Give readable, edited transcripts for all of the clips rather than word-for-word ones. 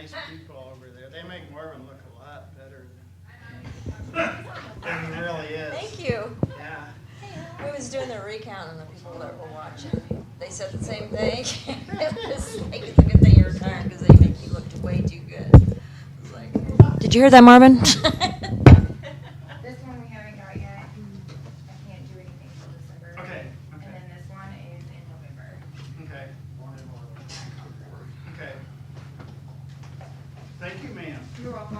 nice people over there. They make Marvin look a lot better than he really is. Thank you. Yeah. We was doing the recount on the people that were watching. They said the same thing. It was like, it's a good thing you're retired because they make you look way too good. I was like, did you hear that, Marvin? This one we haven't got yet. I can't do anything till December. Okay, And okay, then this one is in November. okay. Okay. Thank you, ma'am. You're welcome.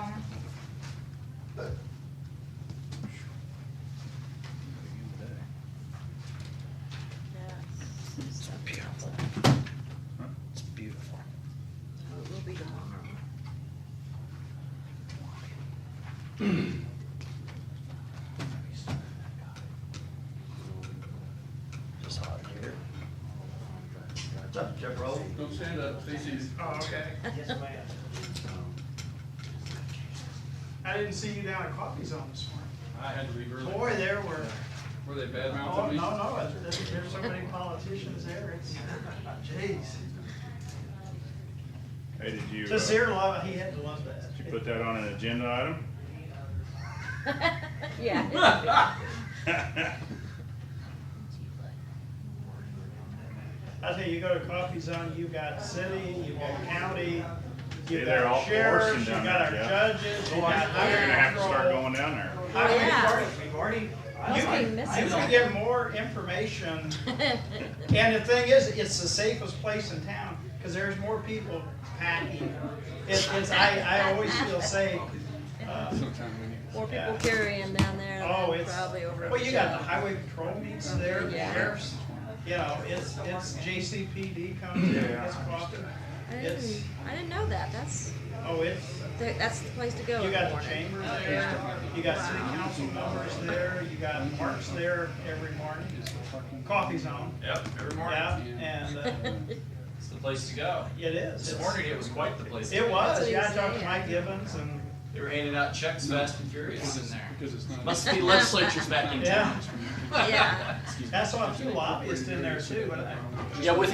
It's beautiful. It's beautiful. It will be tomorrow. Just hot here. What's up, Jeff Roll? Don't stand up, stay seated. Oh, okay. Yes, ma'am. I didn't see you down at Coffee Zone this morning. I had to leave early. Boy, there were, Were they bad oh, mouthing me? no, there's so many politicians there, it's, jeez. Hey, did you, Just here, love, he had to love that. did you put that on an agenda item? Yeah. I tell you, you go to Coffee Zone, you've got city, you've got county, See, you've they're got all sheriffs, forcing you've down got our there, Jeff. judges, you've got You're gonna have to start highway going down there. patrol. Highway Yeah. patrol. We've already. Must be You missing can get more information, and the thing is, it's the safest place in town, because there's more people packing. I always feel safe. Sometime when you. More people Yeah. carrying down there Oh, than it's, probably over. well, you got the highway patrol meets there, the Yeah. sheriffs, you know, it's JCPD comes in, Yeah. it's coffee. It's, I didn't know that. That's it's, the place to go. you in the got the morning. chamber there, you got city council members there, you got parks there every morning. Coffee Zone, Yep, every morning. yeah, and, It's the place to go. it is. This It's- morning it was quite the place. to It go. was, what yeah, I he talked to said. Mike Gibbons and, They were handing out checks fast and furious in there. Because it's not. Must be legislatures back in yeah, town. Yeah. I saw a few lobbyists in there too, but I. Yeah, with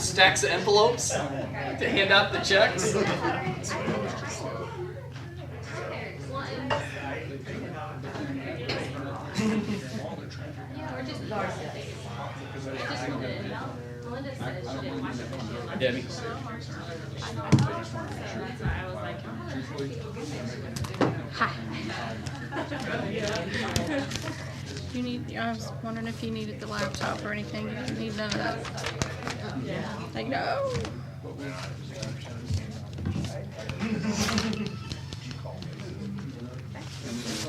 stacks of envelopes to hand out the checks. Debbie. You need, I was wondering if you needed the laptop or anything. You didn't need none of that. I know.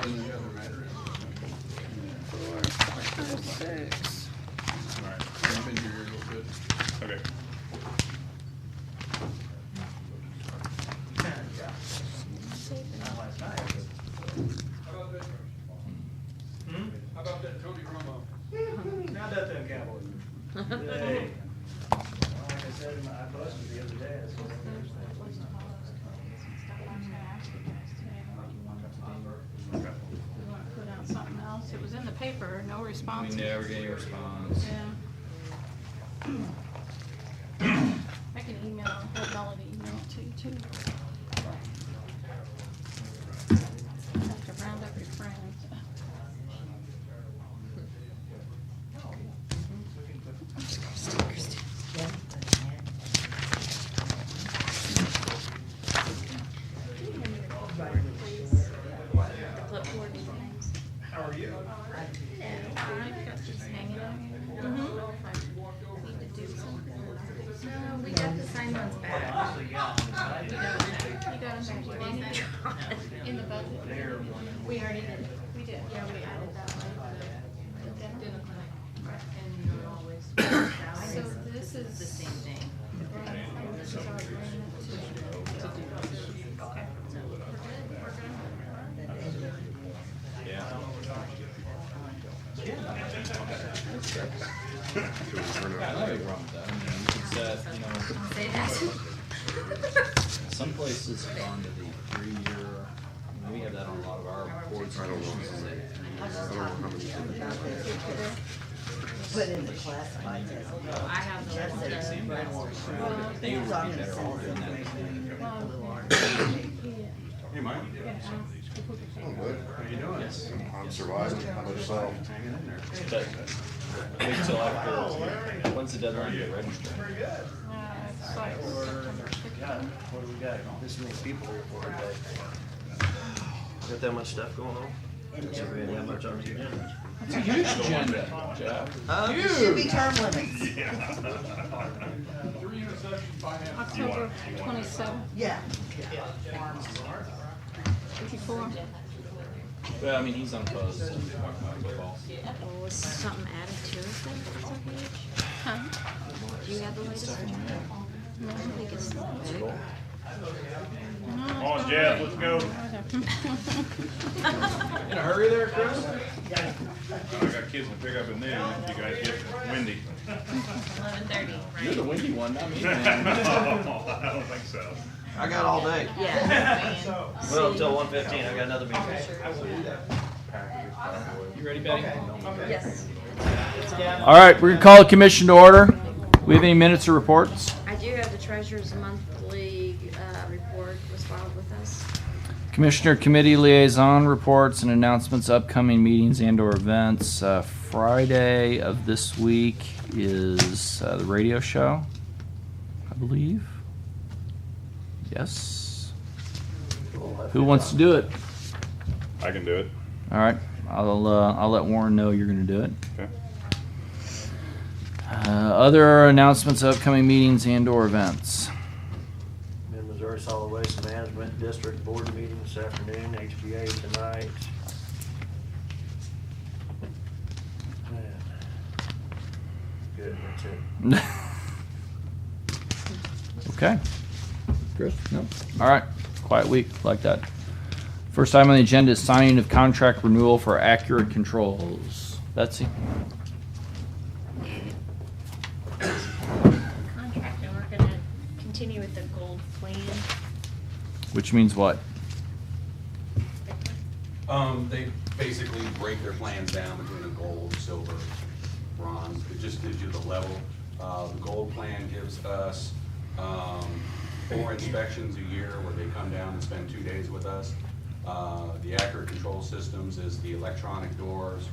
And the other matter is. 4, 5, 6. All right, I've been here a little bit. okay. How about that Tony Romo? Not that them Cowboys. Hey. Like I said, I busted the other day. That's what We want to put out something else. It was in the paper, no We response. never get any response. Yeah. I can email, have Melody email it to you too. Have to round up your friends. Clipboard and things. How are you? Just hanging out. Need to do something. No, we got the signed ones back. You got them in the budget. We already did. We did. Yeah, we added that one. So this is. The same thing. This is our agreement to do. Okay. Yeah, I have no problem with that. I mean, you could set, Say that. some places have gone to the 3-year, we have that on a lot of our boards. I don't Put in the classified as I have the ones that are. They would be better off doing that. Well, I'm good. How you doing? I'm surviving. How about yourself? Hanging in there. Wait till after, when's the deadline to get registered? Pretty good. It's like September God, 15th. what do we got? This many people here for today. Got that much stuff going on? Didn't we have that much on the agenda? It's a huge agenda, Jeff. Should be term limits. 3-unit section, finance. October 27th, Yeah. 54. Well, I mean, he's unopposed to talking about football. Well, was something added to it then, it's okay? Huh? Do you have the latest one? I don't think it's that big. Come on, Jeff, let's go. In a hurry there, Chris? I got kids to pick up at noon. You guys get windy. 11:30, You're the windy one, not me, No, man. I don't think so. I got all day. Yeah. Well, until 1:15, I got another meeting. You ready, Betty? Yes. All right, we're gonna call the commission to order. We have any minutes or reports? I do have the treasurer's monthly report was filed with us. Commissioner committee liaison reports and announcements, upcoming meetings and/or events. Friday of this week is the radio show, I believe. Yes. Who wants to do it? I can do it. All right, I'll let Warren know you're going to do it. Okay. Other announcements, upcoming meetings and/or events. In Missouri Solid Waste Management District Board meeting this afternoon, HBA tonight. Man. Good, that's it. Okay. Chris? No. All right. Quiet week like that. First item on the agenda is signing of contract renewal for Accurate Controls. Betsy? Contract, and we're gonna continue with the gold plan. Which means what? They basically break their plans down between a gold, silver, bronze. It just gives you the level. The gold plan gives us 4 inspections a year where they come down and spend 2 days with us. The Accurate Control Systems is the electronic doors,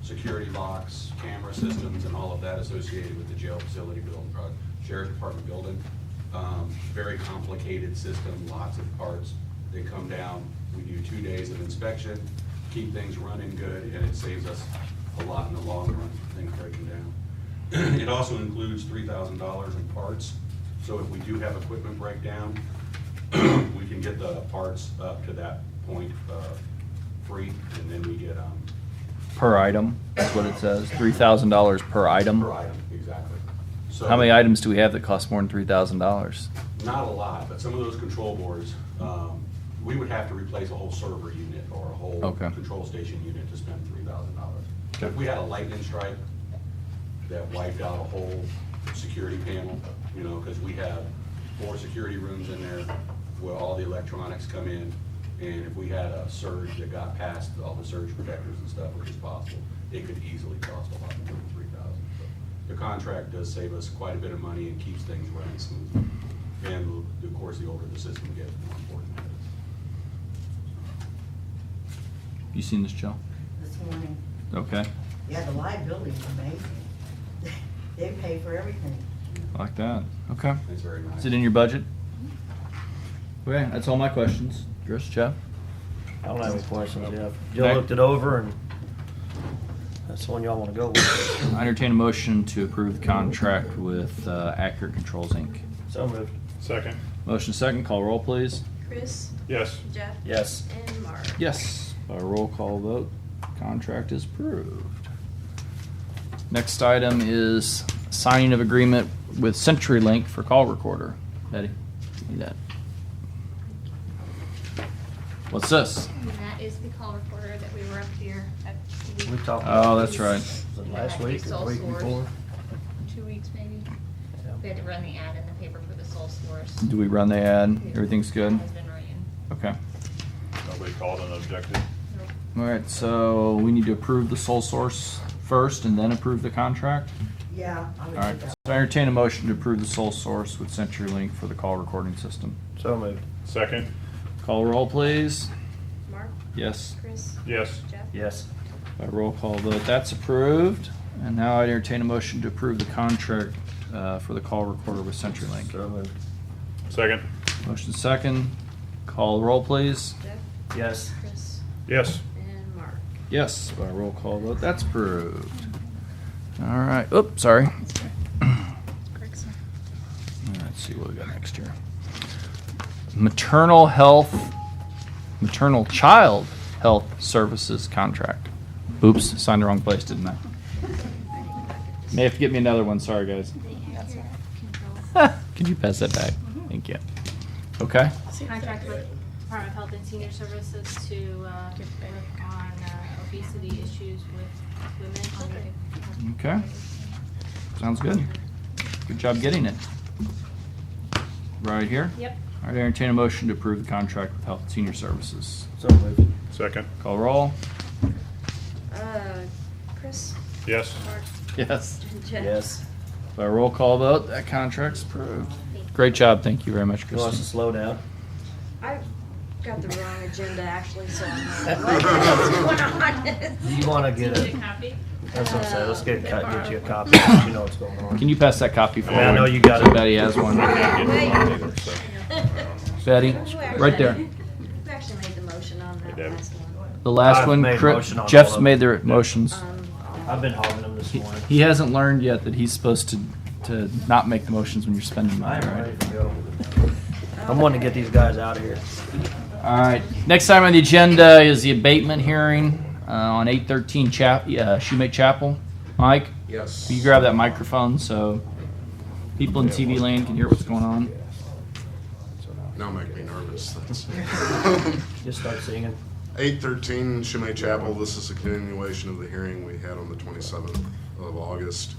security locks, camera systems, and all of that associated with the jail facility building, sheriff's department building. Very complicated system, lots of parts. They come down, we do 2 days of inspection, keep things running good, and it saves us a lot in the long run, things breaking down. It also includes $3,000 in parts, so if we do have equipment breakdown, we can get the parts up to that point free, and then we get Per item, that's what it says. $3,000 per item. per item, exactly. So How many items do we have that cost more than $3,000? Not a lot, but some of those control boards, we would have to replace a whole server unit or a whole Okay. control station unit to spend $3,000. Okay. If we had a lightning strike that wiped out a whole security panel, you know, because we have 4 security rooms in there where all the electronics come in, and if we had a surge that got past all the surge protectors and stuff, which is possible, it could easily cost a lot more than $3,000. The contract does save us quite a bit of money and keeps things running smoothly. And of course, the older the system gets, the more important it is. You seen this, Joe? This morning. Okay. Yeah, the liability is amazing. They pay for everything. Like that. Okay. It's very nice. Is it in your budget? Okay, that's all my questions. Chris, Jeff? I don't have any questions, Jeff. Joe Okay. looked it over, and that's the one y'all wanna go with. I entertain a motion to approve the contract with Accurate Controls, Inc. So moved. Second. Motion second, call roll, please. Chris, Yes. Jeff, Yes. and Mark. Yes, by roll call vote, contract is approved. Next item is signing of agreement with CenturyLink for call recorder. Betty, need that. What's this? And that is the call recorder that we were up here at 2 weeks. We talked. Oh, that's right. Was it last week or the week before? 2 weeks maybe. We had to run the ad in the paper for the sole source. Do we run the ad? Everything's good? Has been written. Okay. Nobody called and objected. All right, so we need to approve the sole source first and then approve the contract? Yeah, I would All right, do that. so I entertain a motion to approve the sole source with CenturyLink for the call recording system. So moved. Second. Call roll, please. Yes. Chris? Yes. Jeff? Yes. By roll call vote, that's approved. And now I entertain a motion to approve the contract for the call recorder with CenturyLink. So moved. Second. Motion second. Call the roll, please. Jeff? Yes. Chris? Yes. And Mark? Yes, by roll call vote, that's approved. All right. Oops, sorry. Gregson. Let's see what we got next here. Maternal child health services contract. Oops, signed the wrong place, didn't I? May have to get me another one. Sorry, guys. Could you pass that back? Thank you. Okay. Contract with Department of Health and Senior Services to work on obesity issues with women. Okay. Sounds good. Good job getting it. Right here? Yep. All right, entertain a motion to approve the contract with Health and Senior Services. So moved. Second. Call roll. Chris? Yes. Mark? Yes. Jeff? Yes. By roll call vote, that contract's approved. Great job. Thank you very much, You want us to Kristen. slow down? I got the wrong agenda actually, so I'm not what's going on. Do you want to get Need a a? copy? That's what I'm saying. Let's get you a copy. So you know what's going on. Can you pass that copy for I mean, I me? know you got So it. Betty has one. Betty, right there. Who actually made the motion on that Hey, Deb. last one? The last I've one, made a Chris- motion on all Jeff's of made the motions. I've been hogging them this morning. He hasn't learned yet that he's supposed to not make the motions when you're spending money, I'm right? ready to go. I'm wanting to get these guys out of here. All right. Next item on the agenda is the abatement hearing on 813 Shoemake Chapel. Mike, Yes. will you grab that microphone so people in TV land can hear what's going on? Now make me nervous. Just start singing. 813 Chimay Chapel. This is a continuation of the hearing we had on the 27th of August.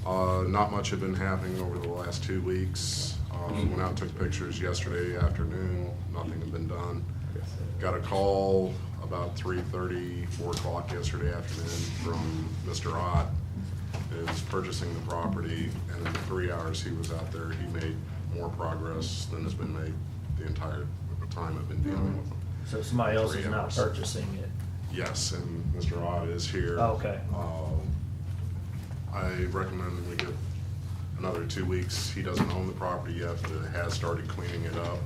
Not much had been happening over the last 2 weeks. Went out and took pictures yesterday afternoon. Nothing had been done. Got a call about 3:30, 4 o'clock yesterday afternoon from Mr. Ott, who's purchasing the property, and in the 3 hours he was out there, he made more progress than has been made the entire time I've been dealing with him. So somebody else is 3 not hours. purchasing it. Yes, and Mr. Ott is here. Oh, okay. I recommend we give another 2 weeks. He doesn't own the property yet, but it has started cleaning it up.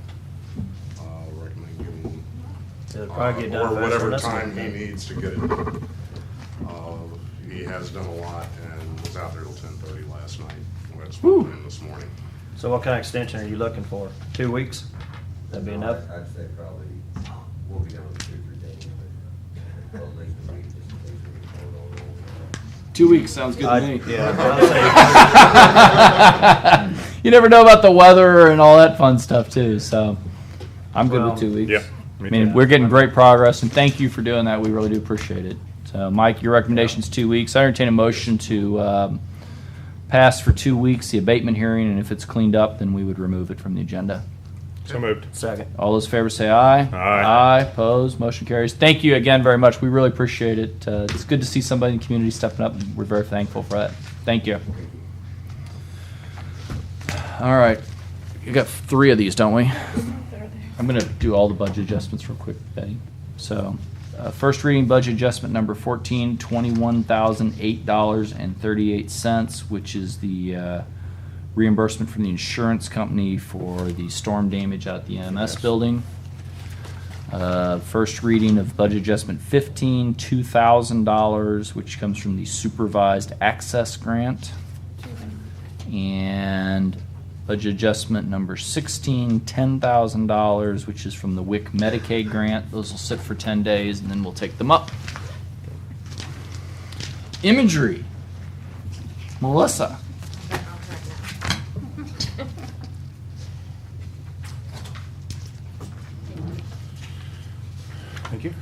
Recommend giving It'll probably get done or faster whatever than this time one. he needs to get it done. He has done a lot and was out there till 10:30 last night. We had spoken to him this morning. So what kind of extension are you looking for? 2 weeks? That'd be enough? I'd say probably, we'll be done in 2 or 3 days, but at least a week, just in case we can hold on. 2 weeks sounds good to me. Yeah, You never know about the weather and all that fun stuff too, so I'm good Well, with 2 weeks. yeah, I me mean, too. we're getting great progress, and thank you for doing that. We really do appreciate it. So, Mike, your recommendation's 2 weeks. I entertain a motion to pass for 2 weeks the abatement hearing, and if it's cleaned up, then we would remove it from the agenda. So moved. Second. All those in favor say aye. Aye. Opposed. Motion carries. Thank you again very much. We really appreciate it. It's good to see somebody in the community stepping up, and we're very thankful for that. Thank you. All right. We got 3 of these, don't we? I'm going to do all the budget adjustments real quick, Betty. So, first reading budget adjustment number 14, $21,008.38, which is the reimbursement from the insurance company for the storm damage at the EMS building. First reading of budget adjustment 15, $2,000, which comes from the supervised access grant. And budget adjustment number 16, $10,000, which is from the WIC Medicaid grant. Those will sit for 10 days, and then we'll take them up. Imagery. Melissa. Thank you.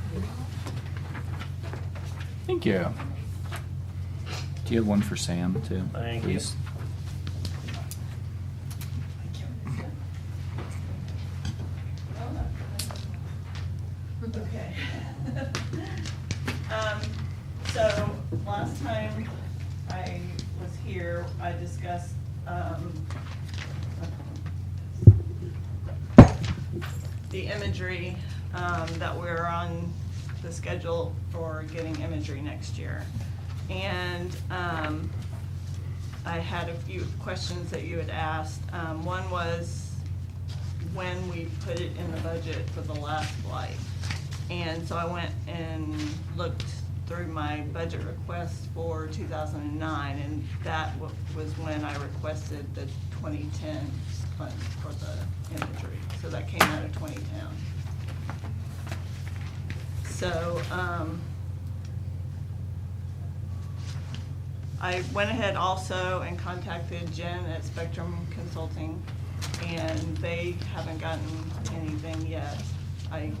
Thank you. Do you have one for Sam, too? Thank you. Please? Okay. So last time I was here, I discussed, the imagery, that we're on the schedule for getting imagery next year. And I had a few questions that you had asked. One was when we put it in the budget for the last flight. And so I went and looked through my budget request for 2009, and that was when I requested the 2010 fund for the imagery. So that came out of 2010. So I went ahead also and contacted Jen at Spectrum Consulting, and they haven't gotten anything yet. I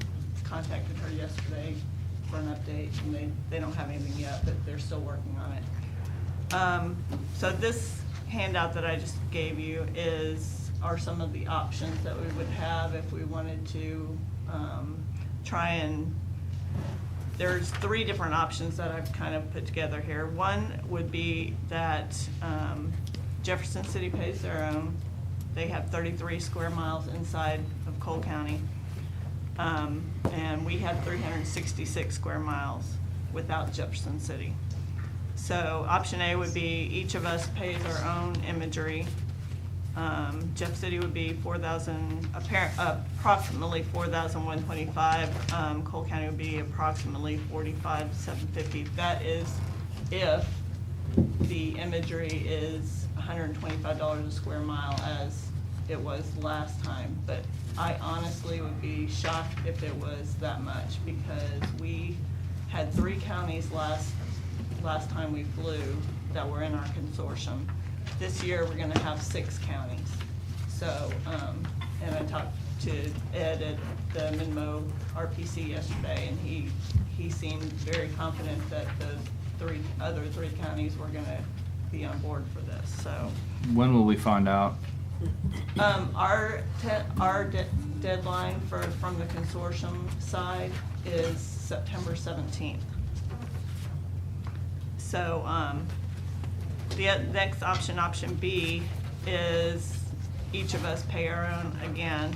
contacted her yesterday for an update, and they don't have anything yet, but they're still working on it. So this handout that I just gave you are some of the options that we would have if we wanted to try and, there's 3 different options that I've kind of put together here. One would be that Jefferson City pays their own. They have 33 square miles inside of Cole County. And we have 366 square miles without Jefferson City. So option A would be each of us pays our own imagery. Jeff City would be approximately $4,125. Cole County would be approximately $45,750. That is if the imagery is $125 a square mile as it was last time. But I honestly would be shocked if it was that much, because we had 3 counties last time we flew that were in our consortium. This year, we're gonna have 6 counties. So, and I talked to Ed at the Minmo RPC yesterday, and he seemed very confident that the other three counties were gonna be on board for this, so. When will we find out? Our deadline from the consortium side is September 17th. So, the next option, option B, is each of us pay our own again,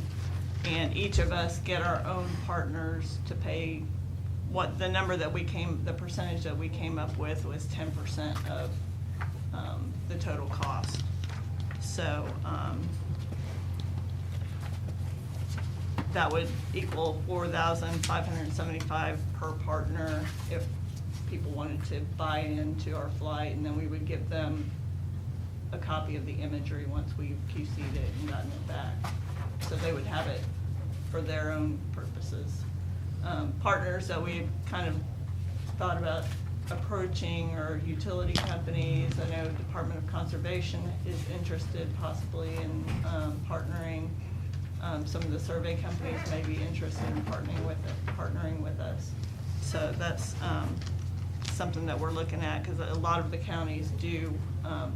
and each of us get our own partners to pay what the number that the percentage that we came up with was 10% of the total cost. So that would equal $4,575 per partner if people wanted to buy into our flight, and then we would give them a copy of the imagery once we've QC'd it and gotten it back. So they would have it for their own purposes. Partners that we kind of thought about approaching are utility companies. I know Department of Conservation is interested possibly in partnering. Some of the survey companies may be interested in partnering with us. So that's something that we're looking at, because a lot of the counties do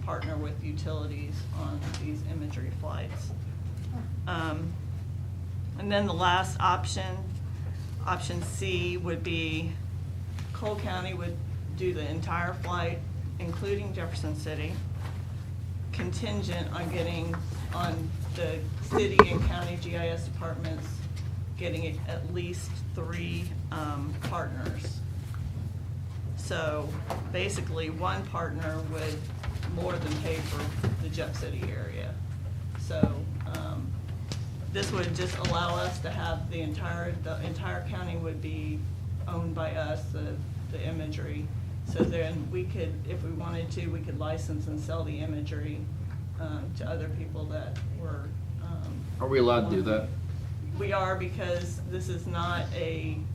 partner with utilities on these imagery flights. And then the last option, option C, would be Cole County would do the entire flight, including Jefferson City, contingent on the city and county GIS departments getting at least 3 partners. So basically, one partner would more than pay for the Jeff City area. So this would just allow us to have the entire county would be owned by us, the imagery. So then we could, if we wanted to, we could license and sell the imagery to other people that were. Are we allowed to do that? We are, because this is not paid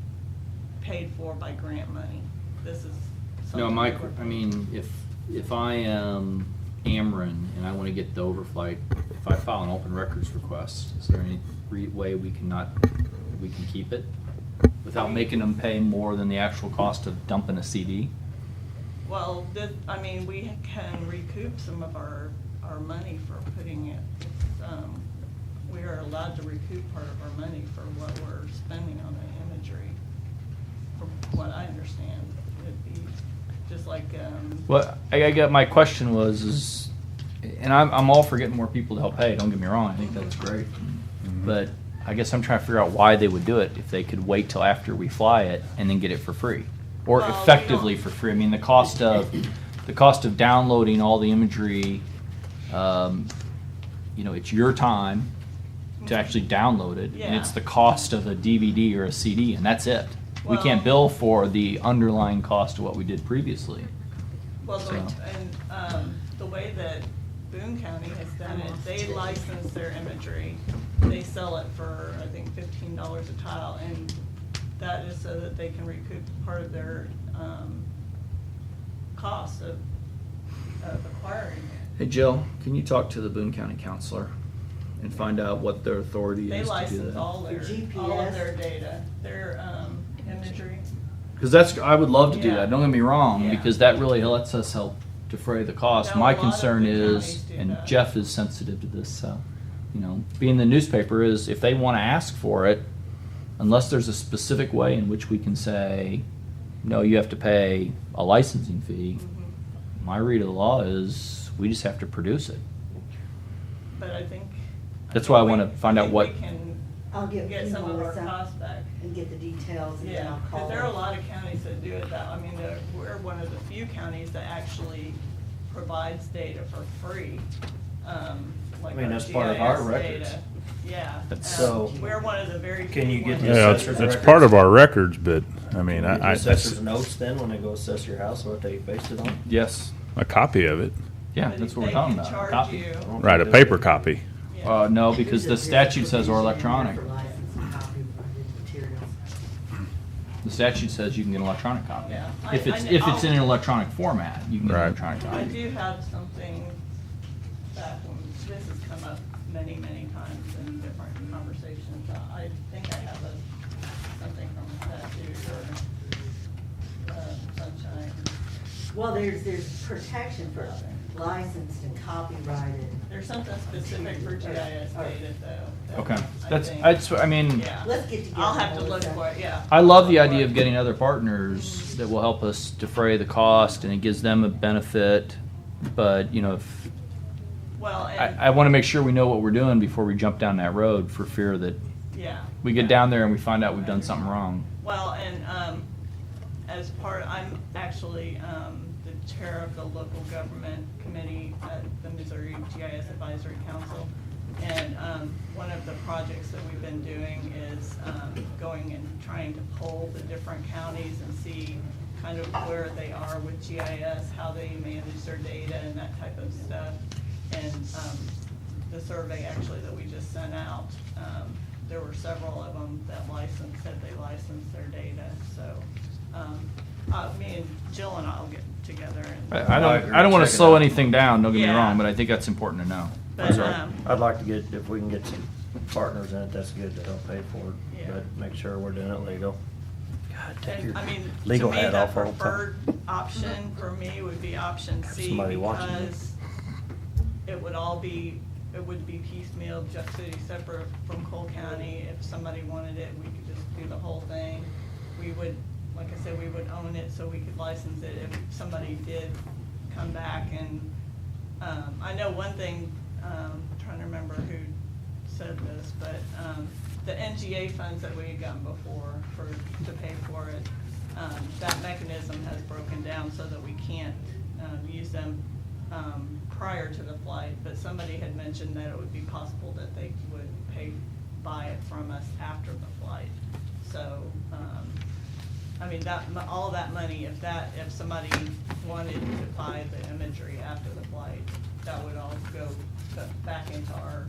for by grant money. This is No, something. I mean, if I am Ameren and I want to get the overflight, if I file an open records request, is there any way we can keep it without making them pay more than the actual cost of dumping a CD? Well, we can recoup some of our money for putting it. We are allowed to recoup part of our money for what we're spending on the imagery, from what I understand. It'd be just like. Well, I get my question and I'm all for getting more people to help pay. Don't get me wrong, I think that's great, but I guess I'm trying to figure out why they would do it if they could wait till after we fly it and then get it for free, or Well, we effectively don't- for free. I mean, the cost of downloading all the imagery, it's your time to actually download it, and Yeah. it's the cost of a DVD or a CD, and that's it. We Well- can't bill for the underlying cost of what we did previously. Well, So- the way that Boone County has done it, they license their imagery. They sell it for, I think, $15 a tile, and that is so that they can recoup part of their, cost of acquiring it. Hey, Jill, can you talk to the Boone County counselor and find out what their authority They is to do license that? all their data, their, imagery. Because I would love to do Yeah. that. Don't get me wrong, Yeah. because that really lets us help defray the cost. No, My a lot of concern the is, counties do and that. Jeff is sensitive to this, so being the newspaper is, if they want to ask for it, unless there's a specific way in which we can say, no, you have to pay a licensing fee. Mm-hmm. My read of the law is we just have to produce it. But I think. That's why I want to find out think what. we can I'll get some of our Melissa costs back. and get the details, and then Yeah, I'll because call there are a her. lot of counties that do it that, I mean, we're one of the few counties that actually provides data for free, like I mean, our that's part of our GIS records. data. Yeah. So, We're one of the very can you few get ones. the Yeah, assessor's it's records? part of our records, but I mean, Can you get the I assessor's that's notes then when they go assess your house, what they based it on? Yes. a copy of it. Yeah, But that's what we're they talking can about. charge Copy. you. Right, a paper copy. Yeah. No, because the statute says are electronic. For licensing copy of materials. The statute says you can get an electronic copy. Yeah. If it's in an electronic format, you can get an Right. electronic I copy. do have something back when this has come up many, many times in different conversations. I think I have something from the statute or sunshine. Well, there's protection for licensed and copyrighted. There's something specific for GIS data though. Okay, think- I mean, Yeah. Let's get together. I'll have to look Melissa. for it, yeah. I love the idea of getting other partners that will help us defray the cost, and it gives them a benefit. But if Well, and, I want to make sure we know what we're doing before we jump down that road, for fear that yeah. we get down there and we find out we've done something wrong. Well, and, I'm actually, the chair of the local government committee at the Missouri GIS Advisory Council. And, one of the projects that we've been doing is, going and trying to poll the different counties and see kind of where they are with GIS, how they manage their data and that type of stuff. And, the survey actually that we just sent out, there were several of them that said they licensed their data, so, me and Jill and I'll get together and. I don't want to Check it slow out. anything down. Don't get me Yeah. wrong, but I think that's important to know. But, Sorry. I'd like to get, if we can get some partners in it, that's good to help pay for it, Yeah. but make sure we're doing it legal. God, take And, your I mean, to legal me, hat the off all the time. preferred option for me would be option Have C, somebody watching you. because it would be piecemeal, Jeff City separate from Cole County. If somebody wanted it, we could just do the whole thing. We would, like I said, we would own it so we could license it if somebody did come back and, I know one thing, I'm trying to remember who said this, but, the NGA funds that we had gotten before to pay for it, that mechanism has broken down so that we can't, use them, prior to the flight, but somebody had mentioned that it would be possible that they would buy it from us after the flight. So, I mean, all that money, if somebody wanted to buy the imagery after the flight, that would all go back into our,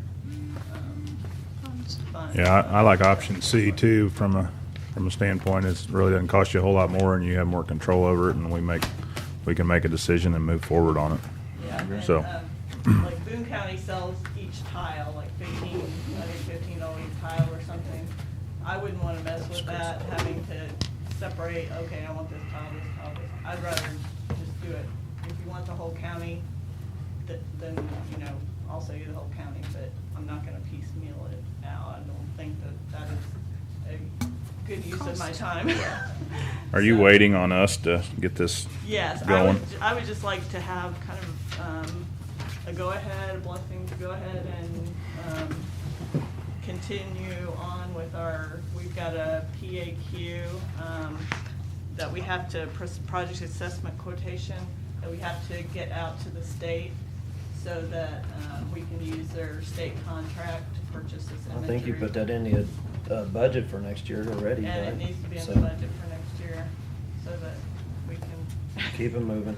funds. Yeah, I like option C too, from a standpoint, it really doesn't cost you a whole lot more, and you have more control over it, and we can make a decision and move forward on it. Yeah, and, So. like Boone County sells each tile, like $15 each tile or something. I wouldn't wanna mess with that, having to separate, okay, I want this tile, this tile, this. I'd rather just do it. If you want the whole county, then, I'll sell you the whole county, but I'm not gonna piecemeal it out. I don't think that is a good use of my time. Are you So- waiting on us to get this Yes, going? I would just like to have kind of, a go-ahead, a blessing to go ahead and, continue on with we've got a PAQ that we have to, project assessment quotation, that we have to get out to the state so that we can use their state contract to purchase this I imagery. think you put that in the budget for next year already, right? And it needs to be in So, the budget for next year so that we can. Keep it moving.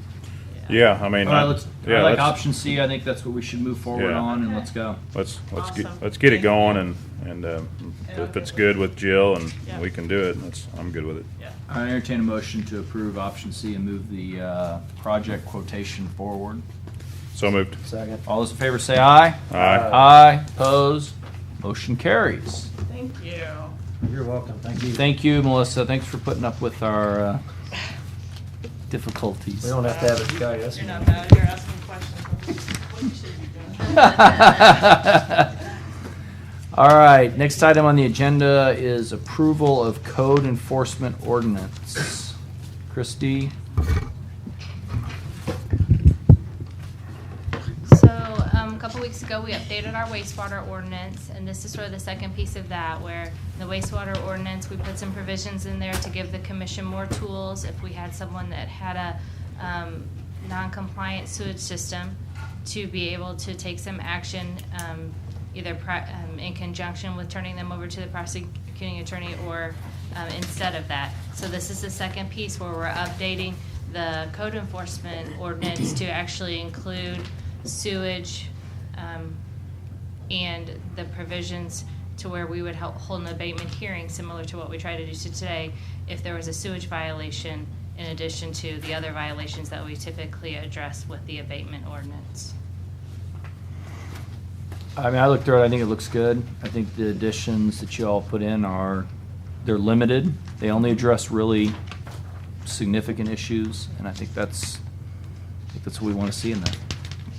Yeah, I mean, All right, let's, yeah, I like let's- option C. I think that's what we should move forward Yeah. on, and let's go. let's Awesome. let's get it Thank you. going, and Yeah, if it's good with Jill and Yeah. we can do it, I'm good with it. Yeah. I entertain a motion to approve option C and move the project quotation forward. So moved. Second. All those in favor say aye. Aye. Aye. Opposed? Motion carries. Thank you. You're welcome. Thank you. Thank you, Melissa. Thanks for putting up with our difficulties. We don't have to have a guy You're asking. not bad, you're asking questions. What you should be doing. All right, next item on the agenda is approval of code enforcement ordinance. Christie? So, a couple weeks ago, we updated our wastewater ordinance, and this is sort of the second piece of that, where in the wastewater ordinance, we put some provisions in there to give the commission more tools if we had someone that had a non-compliant sewage system, to be able to take some action, either in conjunction with turning them over to the prosecuting attorney or instead of that. So this is the second piece where we're updating the code enforcement ordinance to actually include sewage and the provisions to where we would hold an abatement hearing similar to what we try to do today if there was a sewage violation in addition to the other violations that we typically address with the abatement ordinance. I mean, I looked through it, I think it looks good. I think the additions that you all put in they're limited. They only address really significant issues, and I think that's what we want to see in the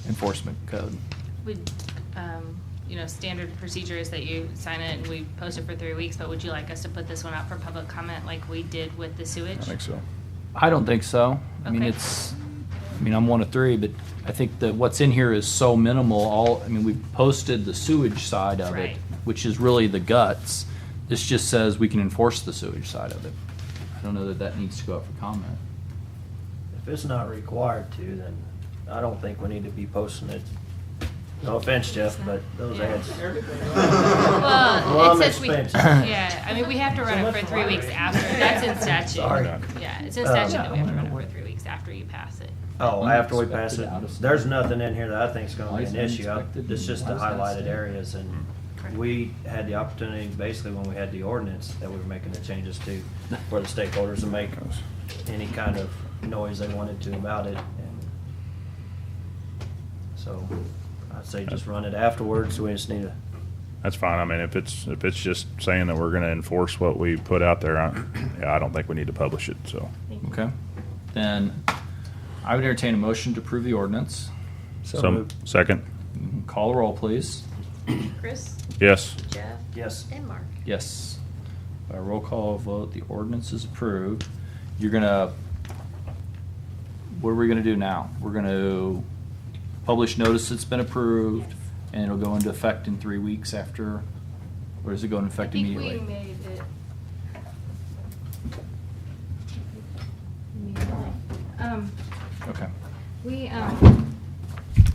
enforcement code. Standard procedure is that you sign it and we post it for 3 weeks, but would you like us to put this one out for public comment like we did with the sewage? I think so. I don't think so. I mean, Okay. I'm one of three, but I think that what's in here is so minimal. We posted the sewage side of it, Right. which is really the guts. This just says we can enforce the sewage side of it. I don't know that needs to go up for comment. If it's not required to, then I don't think we need to be posting it. No offense, Jeff, but those ads. Well, it says expensive. we have to run it for 3 weeks after. That's in statute. Sorry. Yeah, it's in statute that we have to run it for 3 weeks after you pass it. Oh, after we pass it, Inspected out of state. there's nothing in here that I think is gonna be an Why is it issue. inspected It's just the and why is that highlighted state? areas, and Correct. we had the opportunity, basically when we had the ordinance, that we were making the changes to, for the stakeholders to make any kind of noise they wanted to about it. And so, I'd say just run it afterwards, we just need to. That's fine. I mean, if it's just saying that we're going to enforce what we put out there, I don't think we need to publish it. So Okay. Then I would entertain a motion to approve the ordinance. second. Call the roll, please. Chris? Yes. Jeff? Yes. And Mark? Yes. By roll call vote, the ordinance is approved. What are we gonna do now? We're gonna publish notice it's been approved, and it'll go into effect in 3 weeks after, or does it go into effect immediately? I think we made it. Okay.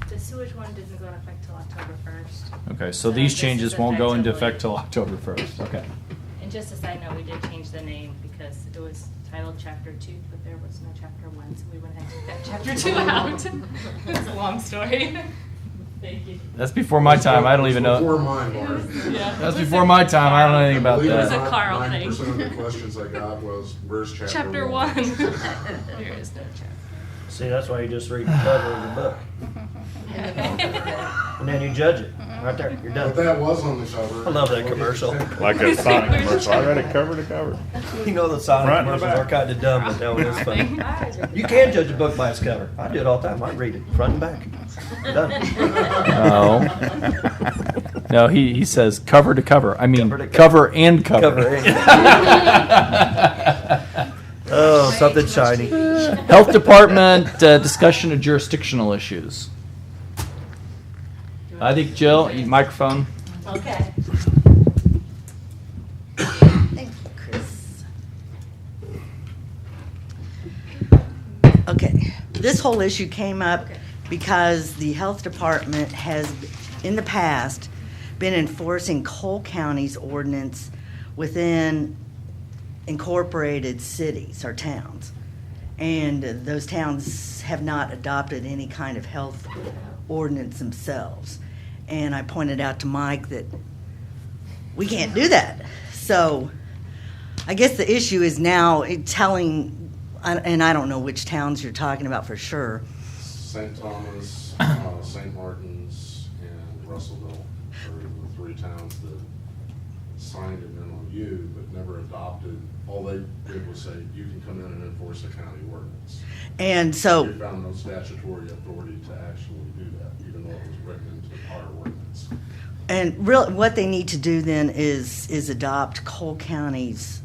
The sewage one doesn't go into effect till October 1st. Okay, so So these this changes is won't go into effectively- effect till October 1st. Okay. And just a side note, we did change the name because it was titled Chapter 2, but there was no Chapter 1, so we went ahead and took that Chapter 2 out. It's a long story. Thank you. That's before my time. I don't even know. Before mine, Laura. Yeah. That's before my time. I don't know anything about Believe it or It was a that. not, Carl 90% thing. of the questions I got was, where's chapter Chapter 1. There is no chapter. See, that's why you just read the cover of the book. And then you judge it. Right there, you're But done. that was on the cover. I love that commercial. Like a Sonic commercial. I read it cover to cover. You know the Sonic Front and commercials are back. kind of dumb, but that was funny. You can judge a book by its cover. I do it all the time. I read it front and back. Done. No, he says cover to cover. I mean, Cover to cover and cover. Cover and Oh, something shiny. Health Department, discussion of jurisdictional issues. I think, Jill, microphone. Okay. this whole issue came up because the health department has, in the past, been enforcing Cole County's ordinance within incorporated cities or towns. And those towns have not adopted any kind of health ordinance themselves. And I pointed out to Mike that we can't do that. So I guess the issue is now telling, and I don't know which towns you're talking about for sure. St. Thomas, St. Martin's, and Russellville are the three towns that signed an MOU but never adopted. All they did was say, you can come in and enforce a county ordinance. And so We found no statutory authority to actually do that, even though it was written into our ordinance. And really, what they need to do then is adopt Cole County's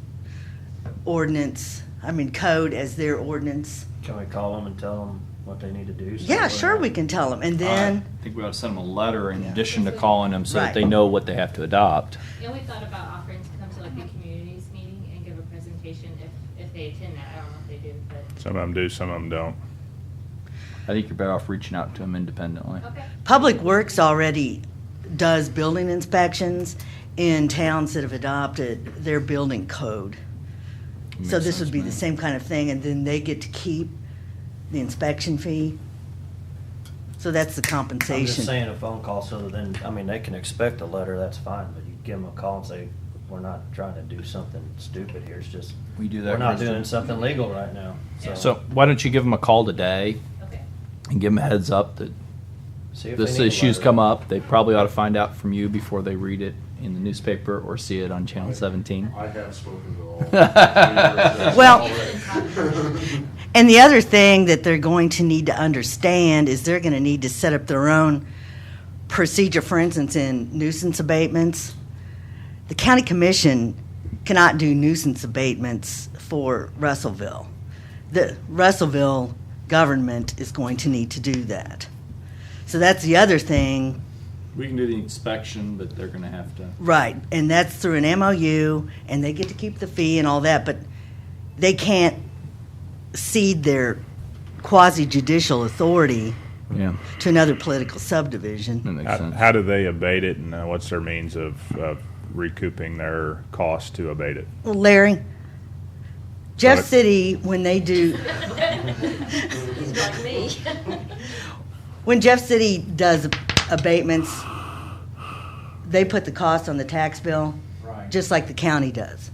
ordinance, code as their ordinance. Can we call them and tell them what they need to do? So Yeah, we're sure, not- we can tell them. And then, I think we ought to send them a letter in addition to calling them so Right. that they know what they have to adopt. Yeah, we thought about offering to come to like the communities meeting and give a presentation if they attend that. I don't know if they do, but. Some of them do, some of them don't. I think you're better off reaching out to them independently. Okay. Public Works already does building inspections in towns that have adopted their building code. So Makes this sense, would be man. the same kind of thing, and then they get to keep the inspection fee. So that's the I'm just compensation. saying a phone call so that then, they can expect a letter, that's fine, but you give them a call and say, we're not trying to do something stupid here, it's just, We do that, we're not Kristen. doing something legal right now, So why don't you give them a call today Okay. and give them a heads up that See if this they need a issue's letter. come up. They probably ought to find out from you before they read it in the newspaper or see it on Channel 17. I have spoken to all. Well, and the other thing that they're going to need to understand is they're going to need to set up their own procedure, for instance, in nuisance abatements. The county commission cannot do nuisance abatements for Russellville. The Russellville government is going to need to do that. So that's the other thing. We can do the inspection, but they're going to have to. Right, and that's through an MOU, and they get to keep the fee and all that, but they can't cede their quasi-judicial authority Yeah. to another political subdivision. That makes sense. How do they abate it, and what's their means of recouping their cost to abate it? Well, Larry, Jeff What? City, when they do, He's like me. when Jeff City does abatements, they put the cost on the tax bill, just like the county does.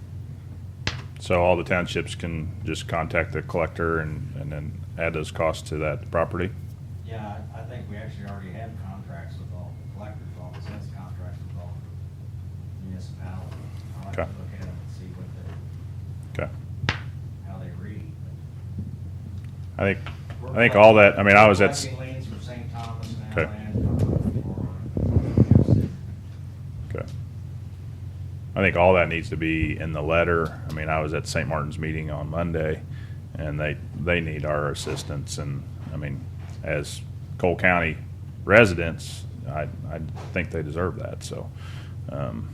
So all the townships can just contact the collector and then add those costs to that property? Yeah, I think we actually already have contracts with all the collectors' offices, contracts with all municipalities. I'll have to Okay. look at them and see what Okay. how they read. I think all that, I was at, Collecting liens from St. Thomas now Okay. and for Jeff City. okay. I think all that needs to be in the letter. I was at St. Martin's meeting on Monday, and they need our assistance, and, as Cole County residents, I think they deserve that, so. And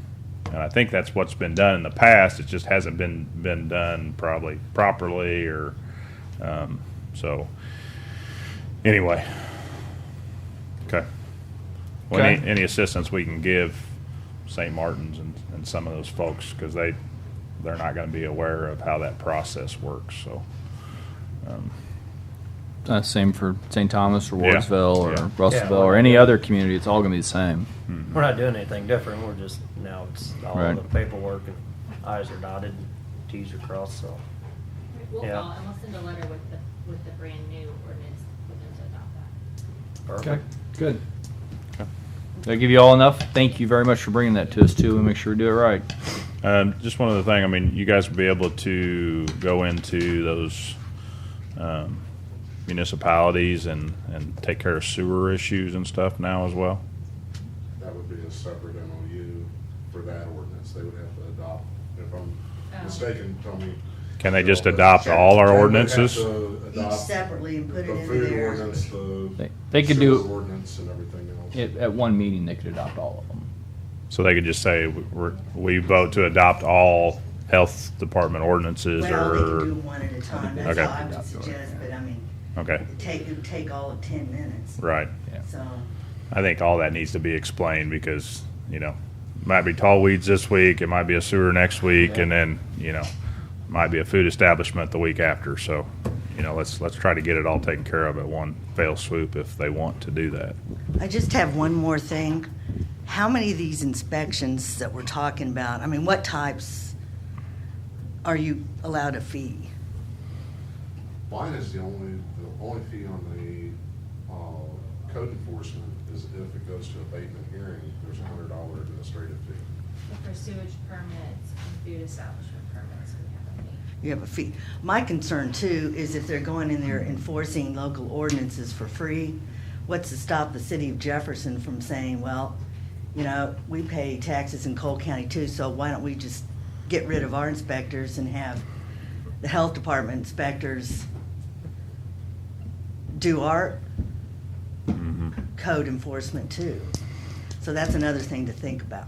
I think that's what's been done in the past, it just hasn't been done probably properly, or, so, anyway. Okay. Well, Okay. any assistance we can give St. Martin's and some of those folks, because they're not gonna be aware of how that process works, so. Same for St. Thomas or Yeah. Wardsville or Yeah. Russellville Yeah. or any other community. It's all going to be the same. We're not doing anything different, we're just, now it's all Right. the paperwork and I's are dotted, T's are crossed, so. We'll Yeah. call and we'll send a letter with the brand new ordinance for them to adopt that. Perfect. Good. Did I give you all enough? Thank you very much for bringing that to us, too. We make sure we do it right. Just one other thing, you guys will be able to go into those municipalities and take care of sewer issues and stuff now as well? That would be a separate MOU for that ordinance. They would have to adopt, if I'm mistaken, tell me. Can they just adopt all our ordinances? Each separately and put it The into food there. ordinance, the They could do- sewer ordinance and everything else. At one meeting, they could adopt all of them. So they could just say, we vote to adopt all health department ordinances, Well, they can do or, one at a time, that's Okay. all I would suggest, but Okay, It would take all of 10 minutes. right. So, I think all that needs to be explained because, you know, might be tall weeds this week, it might be a sewer next week, and then, you know, might be a food establishment the week after. So, you know, let's try to get it all taken care of at one fell swoop if they want to do that. I just have one more thing. How many of these inspections that we're talking about, I mean, what types are you allowed a fee? Mine is the only fee on the code enforcement is if it goes to abatement hearing, there's a $100 administrative fee. For sewage permits and food establishment permits, we have a fee. You have a fee. My concern too is if they're going in there enforcing local ordinances for free, what's to stop the city of Jefferson from saying, well, you know, we pay taxes in Cole County too, so why don't we just get rid of our inspectors and have the health department inspectors do our code enforcement too. So that's another thing to think about.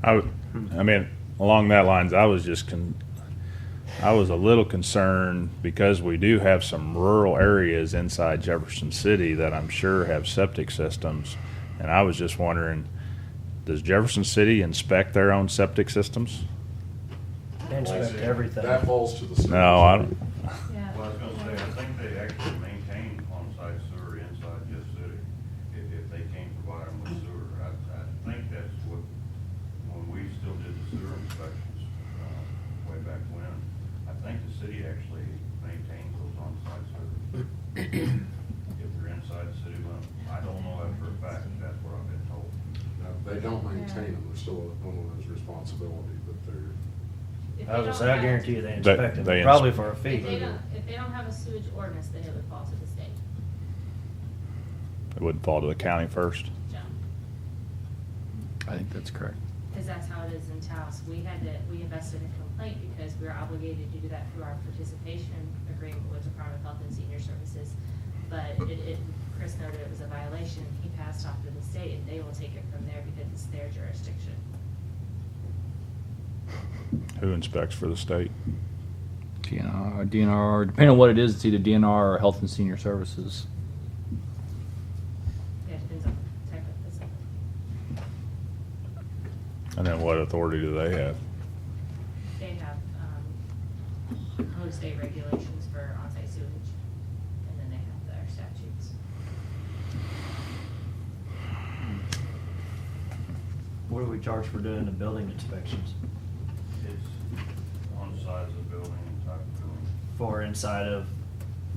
I mean, along that lines, I was a little concerned because we do have some rural areas inside Jefferson City that I'm sure have septic systems. And I was just wondering, does Jefferson City inspect their own septic systems? They inspect everything. That falls to the state. No, I don't. Well, I was gonna say, I think they actually maintain on-site sewer inside Jeff City, if they can't provide them with sewer. I think that's what, when we still did the sewer inspections, way back when, I think the city actually maintains those on-site sewers. If they're inside the city limits. I don't know that for a fact, that's what I've been told. They don't maintain them, they're still a homeowner's responsibility, but they're. I was gonna say, I guarantee you they inspect them, probably for a fee. If they don't have a sewage ordinance, then it would fall to the state. It wouldn't fall to the county first. No. I think that's correct. Because that's how it is in Taos. We invested in a complaint because we were obligated to do that through our participation agreement with the Department of Health and Senior Services. But Chris noted it was a violation. He passed off to the state and they will take it from there because it's their jurisdiction. Who inspects for the state? DNR, depending on what it is, it's either DNR or Health and Senior Services. Yeah, it depends on the type of facility. And then what authority do they have? They have, whole state regulations for on-site sewage, and then they have their statutes. What do we charge for doing the building inspections? It's on the sides of the building and type of building. For inside of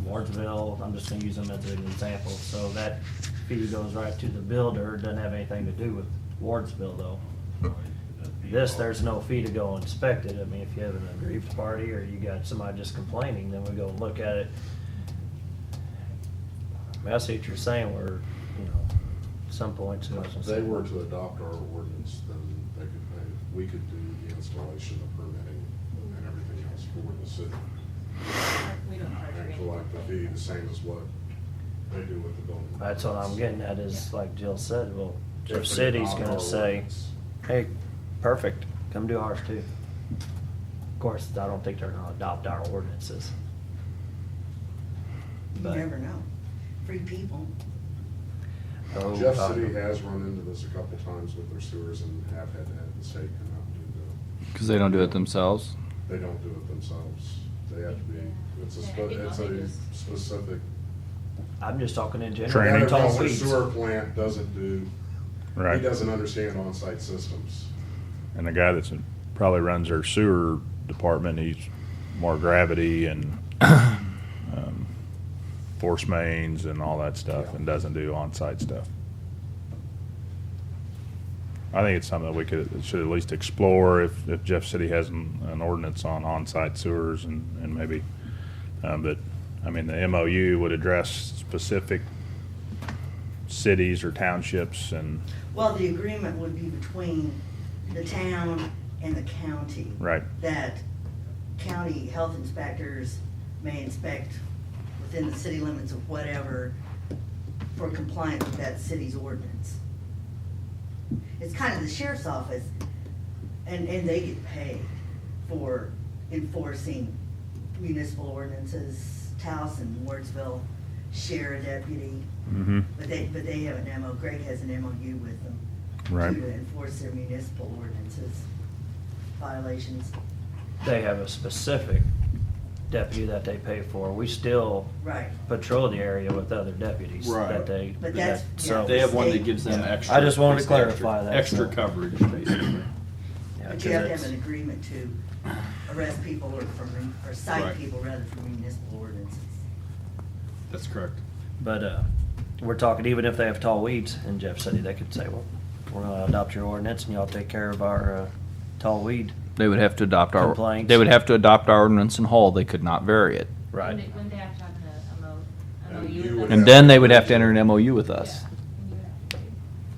Wardsville, I'm just gonna use them as an example, so that fee goes right to the builder, doesn't have anything to do with Wardsville though. This, there's no fee to go inspect it. I mean, if you have an aggrieved party or you got somebody just complaining, then we go look at it. I mean, I see what you're saying, where, you know, some points. If they were to adopt our ordinance, then we could do the installation, the permitting, and everything else for the city. We don't charge And rate. collect the fee the same as what they do with the building. That's what I'm getting at, is like Jill said, well, Jeff if city's City gonna our say, ordinance. hey, perfect, come do ours too. Of course, I don't think they're gonna adopt our ordinances. You But- never know. Free people. Oh, Jeff City has run into this a couple times with their sewers and have had to have the state come out and do Because they don't do it themselves. they don't do it themselves. They have to be, it's a specific. I'm just talking in general. Training. It's all Agriculture weeds. sewer plant doesn't do, Right. he doesn't understand on-site systems. And the guy that's probably runs their sewer department, he's more gravity and force mains and all that stuff, and doesn't do on-site stuff. I think it's something that we should at least explore if Jeff City has an ordinance on on-site sewers and maybe, but, I mean, the MOU would address specific cities or townships and, Well, the agreement would be between the town and the county. right, That county health inspectors may inspect within the city limits of whatever for compliance with that city's ordinance. It's kind of the sheriff's office, and they get paid for enforcing municipal ordinances. Taos and Wardsville share a deputy, Mm-hmm. but they have an MO, Greg has an MOU with them. Right. To enforce their municipal ordinances, violations. They have a specific deputy that they pay for. We still Right. patrol the area with other deputies Right. that they. But that's- that- so They have one that gives them Yeah. extra. I just wanted to basically clarify that, Extra so. coverage, basically. Yeah, But you have to 'cause have an agreement to arrest people or cite Right. people rather for municipal ordinances. That's correct. But we're talking, even if they have tall weeds in Jeff City, they could say, well, we're gonna adopt your ordinance and y'all take care of our tall weed. They would have to adopt our. Complaints. They would have to adopt our ordinance in Hull. They could not vary it. Right. Wouldn't they have to have an MOU with us? And then they would have to enter an MOU with us.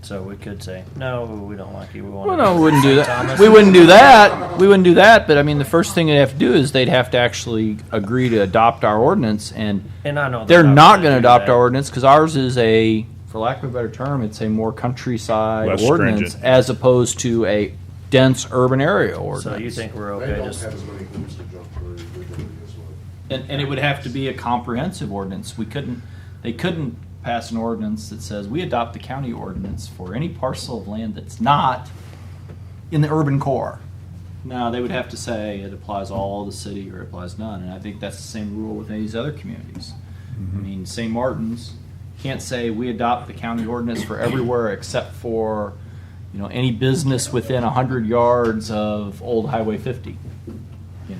So we could say, no, we don't like you, we want. Well, no, we wouldn't do that. We wouldn't do that. We wouldn't do that. But I mean, the first thing they'd have to do is they'd have to actually agree to adopt our ordinance, and And I know they're not going to do adopt that. our ordinance because ours is a, for lack of a better term, it's a more countryside Less ordinance stringent. as opposed to a dense urban area ordinance. So you think we're They okay don't just, have as many hoops to jump through legally as well. And it would have to be a comprehensive ordinance. They couldn't pass an ordinance that says we adopt the county ordinance for any parcel of land that's not in the urban core. No, they would have to say it applies all the city or it applies none. And I think that's the same rule with any of these other communities. I mean, St. Martin's can't say we adopt the county ordinance for everywhere except for, you know, any business within 100 yards of Old Highway 50. You know,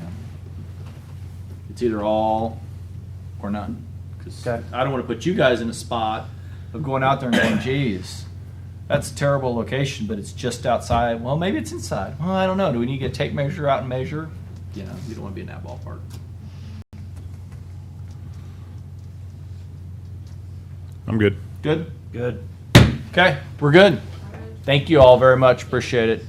it's either all or none. Because I don't want to put you guys in a spot of going out there and going, geez, that's a terrible location, but it's just outside. Well, maybe it's inside. Well, I don't know. Do we need to get a tape measure out and measure? You know, you don't want to be in that ballpark. I'm good. Good? good? Okay, we're good. Thank you all very much. Appreciate it.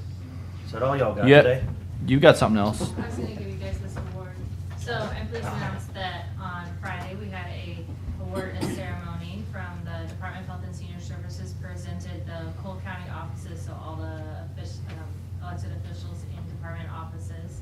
Is that all y'all got Yeah, today? you got something else. I was gonna give you guys this award. So I'm pleased to announce that on Friday, we had a award and ceremony from the Department of Health and Senior Services, presented the Cole County offices, so all the elected officials in department offices,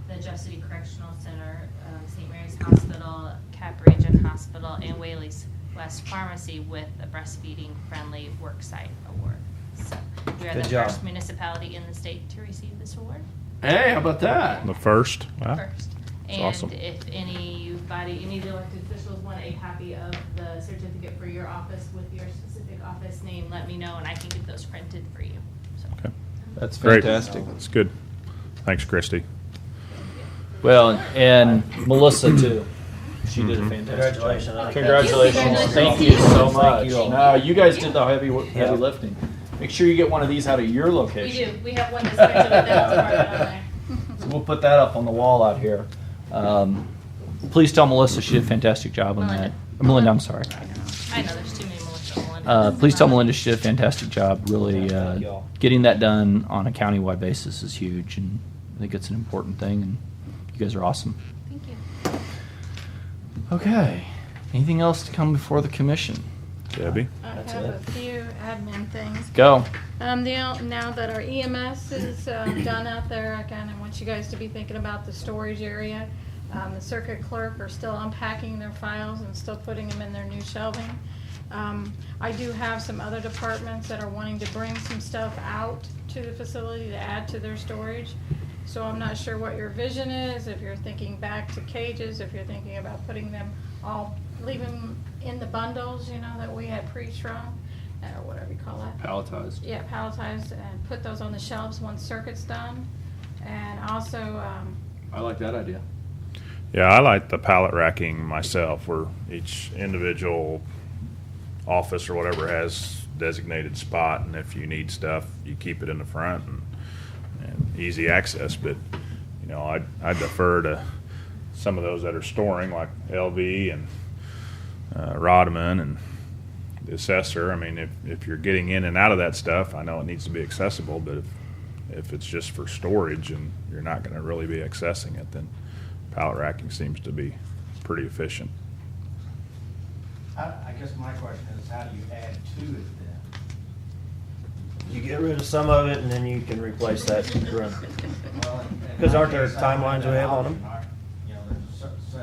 the Jeff City Correctional Center, St. Mary's Hospital, Cap Region Hospital, and Whaley's West Pharmacy with a breastfeeding friendly worksite award. So we are Good the job. first municipality in the state to receive this award. Hey, how about that? The first. Wow. First. That's And awesome. if any of the elected officials want a copy of the certificate for your office with your specific office name, let me know and I can get those printed for you. So. Okay. That's Great. fantastic. That's good. Thanks, Christy. Well, and Melissa too. She did a fantastic Congratulations. job. Congratulations. Congratulations. Thank you so Thank much. you all. No, you guys did the heavy Yeah. lifting. Make sure you get one of these out of your We location. do. We have one that's printed with that department on there. So we'll put that up on the wall out here. Please tell Melissa she did a fantastic job on that. Melinda, I'm sorry. I know there's too many Melissa and Melinda. Please tell Melinda she did a fantastic job. Really, Thank y'all. getting that done on a countywide basis is huge, and I think it's an important thing. And you guys are awesome. Thank you. Okay. Anything else to come before the commission? Debbie? I That's have it. a few admin things. Go. Now that our EMS is done out there, I kind of want you guys to be thinking about the storage area. The circuit clerk are still unpacking their files and still putting them in their new shelving. I do have some other departments that are wanting to bring some stuff out to the facility to add to their storage. So I'm not sure what your vision is, if you're thinking back to cages, if you're thinking about putting them all, leaving them in the bundles, you know, that we had pre-shrunk, or whatever you call that. Palletized. Yeah, palletized, and put those on the shelves once circuit's done. And also, I like that idea. Yeah, I like the pallet racking myself, where each individual office or whatever has designated spot, and if you need stuff, you keep it in the front and easy access. But you know, I defer to some of those that are storing, like LV and Rodman and the assessor. I mean, if you're getting in and out of that stuff, I know it needs to be accessible, but if it's just for storage and you're not going to really be accessing it, then pallet racking seems to be pretty efficient. I guess my question is, how do you add to it then? You get rid of some of it and then you can replace that run. Well, in Because my aren't there case, I timelines have we have on them? You know, there's say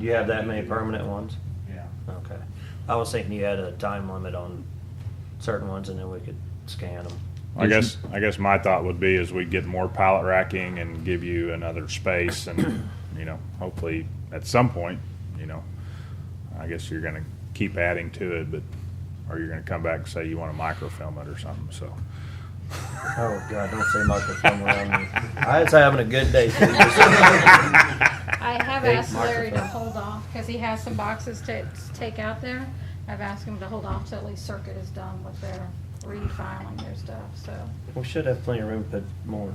You have that many permanent ones? Yeah. Okay. I was thinking you had a time limit on certain ones and then we could scan them. I guess my thought would be is we'd get more pallet racking and give you another space and, you know, hopefully at some point, you know, I guess you're gonna keep adding to it, but, or you're gonna come back and say you wanna microfilm it or something, so. Oh, God, don't say microphone around me. I was having a good day. I have Hey, asked Larry to microphone. hold off, because he has some boxes to take out there. I've asked him to hold off till at least Circuit is done with their refiling their stuff, so. We should have plenty of room to put more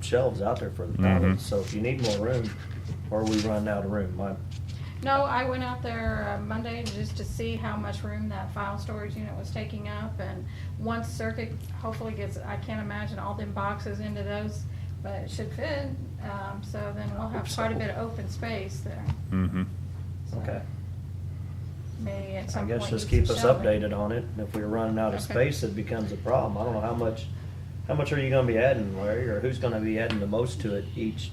shelves out there for the Mhm. pallets. So if you need more room, or we run out of room, No, I went out there Monday just to see how much room that file storage unit was taking up, and once Circuit hopefully gets, I can't imagine all them boxes into those, but it should fit, so then we'll have quite a bit of open space there. Mm-hmm. okay. Maybe at I some guess point. just need keep some us shelving. updated on it. And if we're running out of Okay. space, it becomes a problem. I don't know how much are you gonna be adding, Larry, or who's gonna be adding the most to it each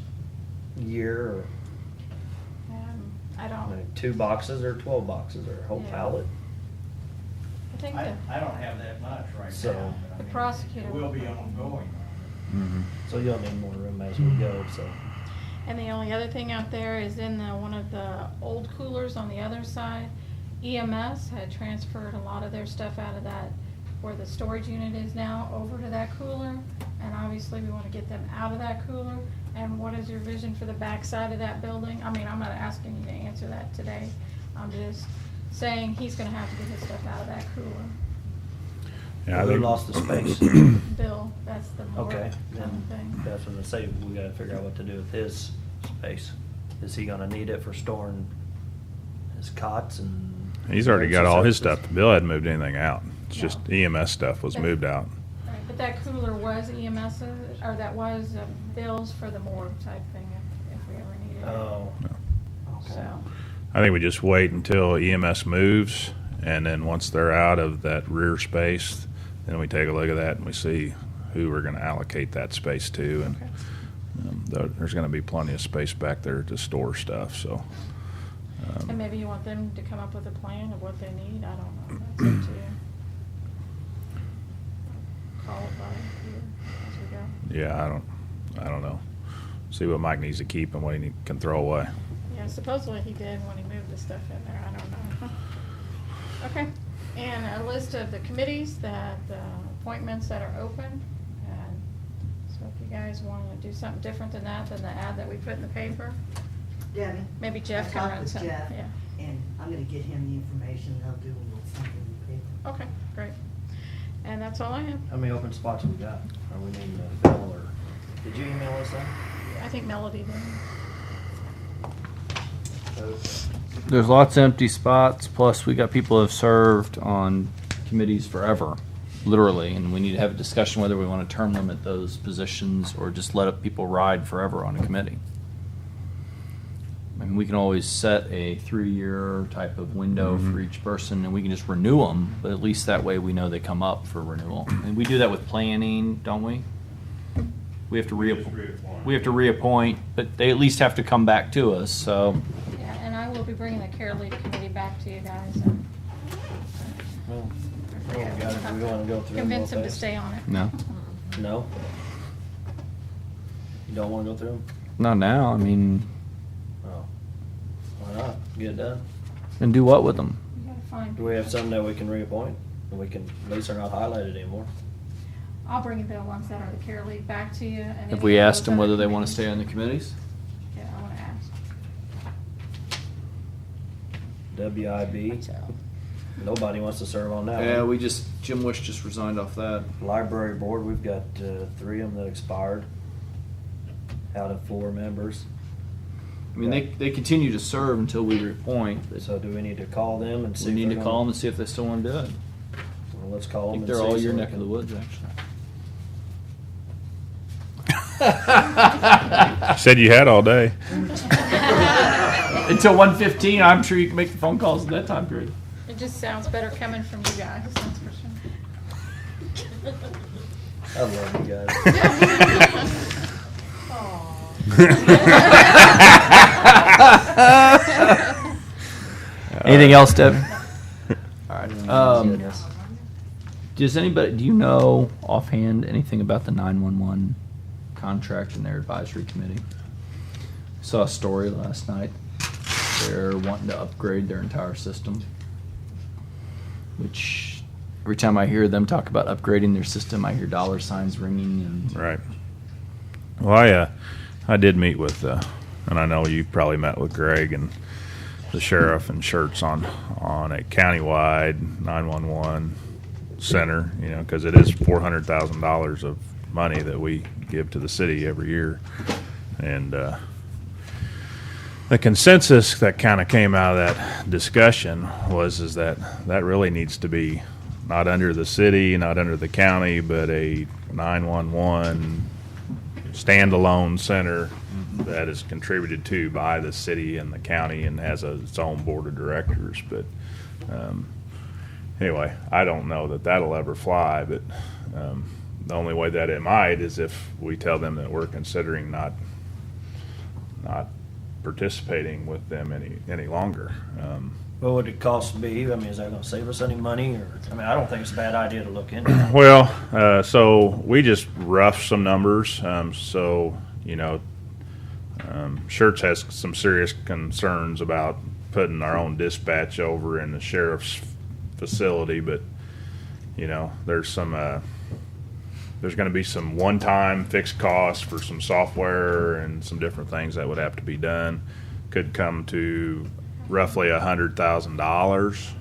year, or I don't, like 2 boxes or 12 boxes or a whole Yeah. pallet? I think I that don't have that much right So- now. but I the mean, prosecutor. It will be ongoing. Mm-hmm. So you'll need more room as we go, so. And the only other thing out there is in one of the old coolers on the other side, EMS had transferred a lot of their stuff out of that, where the storage unit is now, over to that cooler. And obviously, we want to get them out of that cooler. And what is your vision for the back side of that building? I mean, I'm not asking you to answer that today. I'm just saying he's gonna have to get his stuff out of that cooler. Yeah, we they- lost the space. Bill, that's the more Okay, common then thing. that's what I say, we gotta figure out what to do with his space. Is he gonna need it for storing his cots and? He's already got all his services? stuff. Bill hadn't moved anything out. It's No. just EMS stuff was moved out. Right, but that cooler was EMS, or that was bills for the morgue type thing, if we ever needed it. Oh. Okay. So, I think we just wait until EMS moves, and then once they're out of that rear space, then we take a look at that and we see who we're gonna allocate that space to, and there's gonna be plenty of space back there to store stuff, so. and maybe you want them to come up with a plan of what they need, I don't know, that's up to you. Call it by ear as we go. Yeah, I don't know. See what Mike needs to keep and what he can throw away. Yeah, supposedly he did when he moved the stuff in there, I don't know. Okay, and a list of the committees that, appointments that are open, and so if you guys wanna do something different than that, than the ad that we put in the paper, Debbie? maybe Jeff I can talked run with some, Jeff, yeah. And I'm gonna get him the information, they'll do a little something in the paper. Okay, great. And that's all I have. How many open spots have we got? Are we needing to fill, or, did you email us that? I think Melody did. There's lots of empty spots, plus we got people who have served on committees forever, literally, and we need to have a discussion whether we want to term limit those positions or just let people ride forever on a committee. I mean, we can always set a 3-year type of window for each person, and we can just renew them, but at least that way we know they come up for renewal. And we do that with planning, don't we? We have to reappoint, but they at least have to come back to us, so. Yeah, and I will be bringing the Care Lead Committee back to you guys, and Well, we wanna go through them convince real them to fast? stay on it. No. No? You don't wanna go through them? Not now, I mean, Oh. Why not? Get it done? and do what with them? You gotta find. Do we have some that we can reappoint? And we can, at least they're not highlighted anymore. I'll bring the ones that are the Care Lead back to you. And Have any we of asked those them other whether they want to committees. stay on the committees? Yeah, I wanna ask. WIB, nobody wants to serve on that one. Yeah, we just, Jim Wish just resigned off that. Library board, we've got 3 of them that expired out of 4 members. I mean, they continue to serve until we reappoint, but So do we need to call them and see? we if need they're to call them gonna- and see if they still want to do it. Well, let's call I them think and see. they're all so your we neck of can- the woods, actually. Said you had all day. Until 1:15, I'm sure you can make the phone calls at that time period. It just sounds better coming from you guys, that's for sure. I love you guys. Anything else, Deb? All right. Does anybody, do you know offhand anything about the 911 contract and their advisory committee? Saw a story last night. They're wanting to upgrade their entire system, which every time I hear them talk about upgrading their system, I hear dollar signs ringing. And Right. Well, I did meet with, and I know you probably met with Greg and the sheriff and Shirts on a countywide 911 center, you know, because it is $400,000 of money that we give to the city every year. And the consensus that kind of came out of that discussion is that really needs to be not under the city, not under the county, but a 911 standalone center that is contributed to by the city and the county and has its own board of directors. But anyway, I don't know that that'll ever fly, but the only way that it might is if we tell them that we're considering not participating with them any longer. What would it cost to be? I mean, is that going to save us any money? Or I mean, I don't think it's a bad idea to look into. Well, so we just roughed some numbers. So, you know, Shirts has some serious concerns about putting our own dispatch over in the sheriff's facility, but, you know, there's going to be some one-time fixed costs for some software and some different things that would have to be done. Could come to roughly $100,000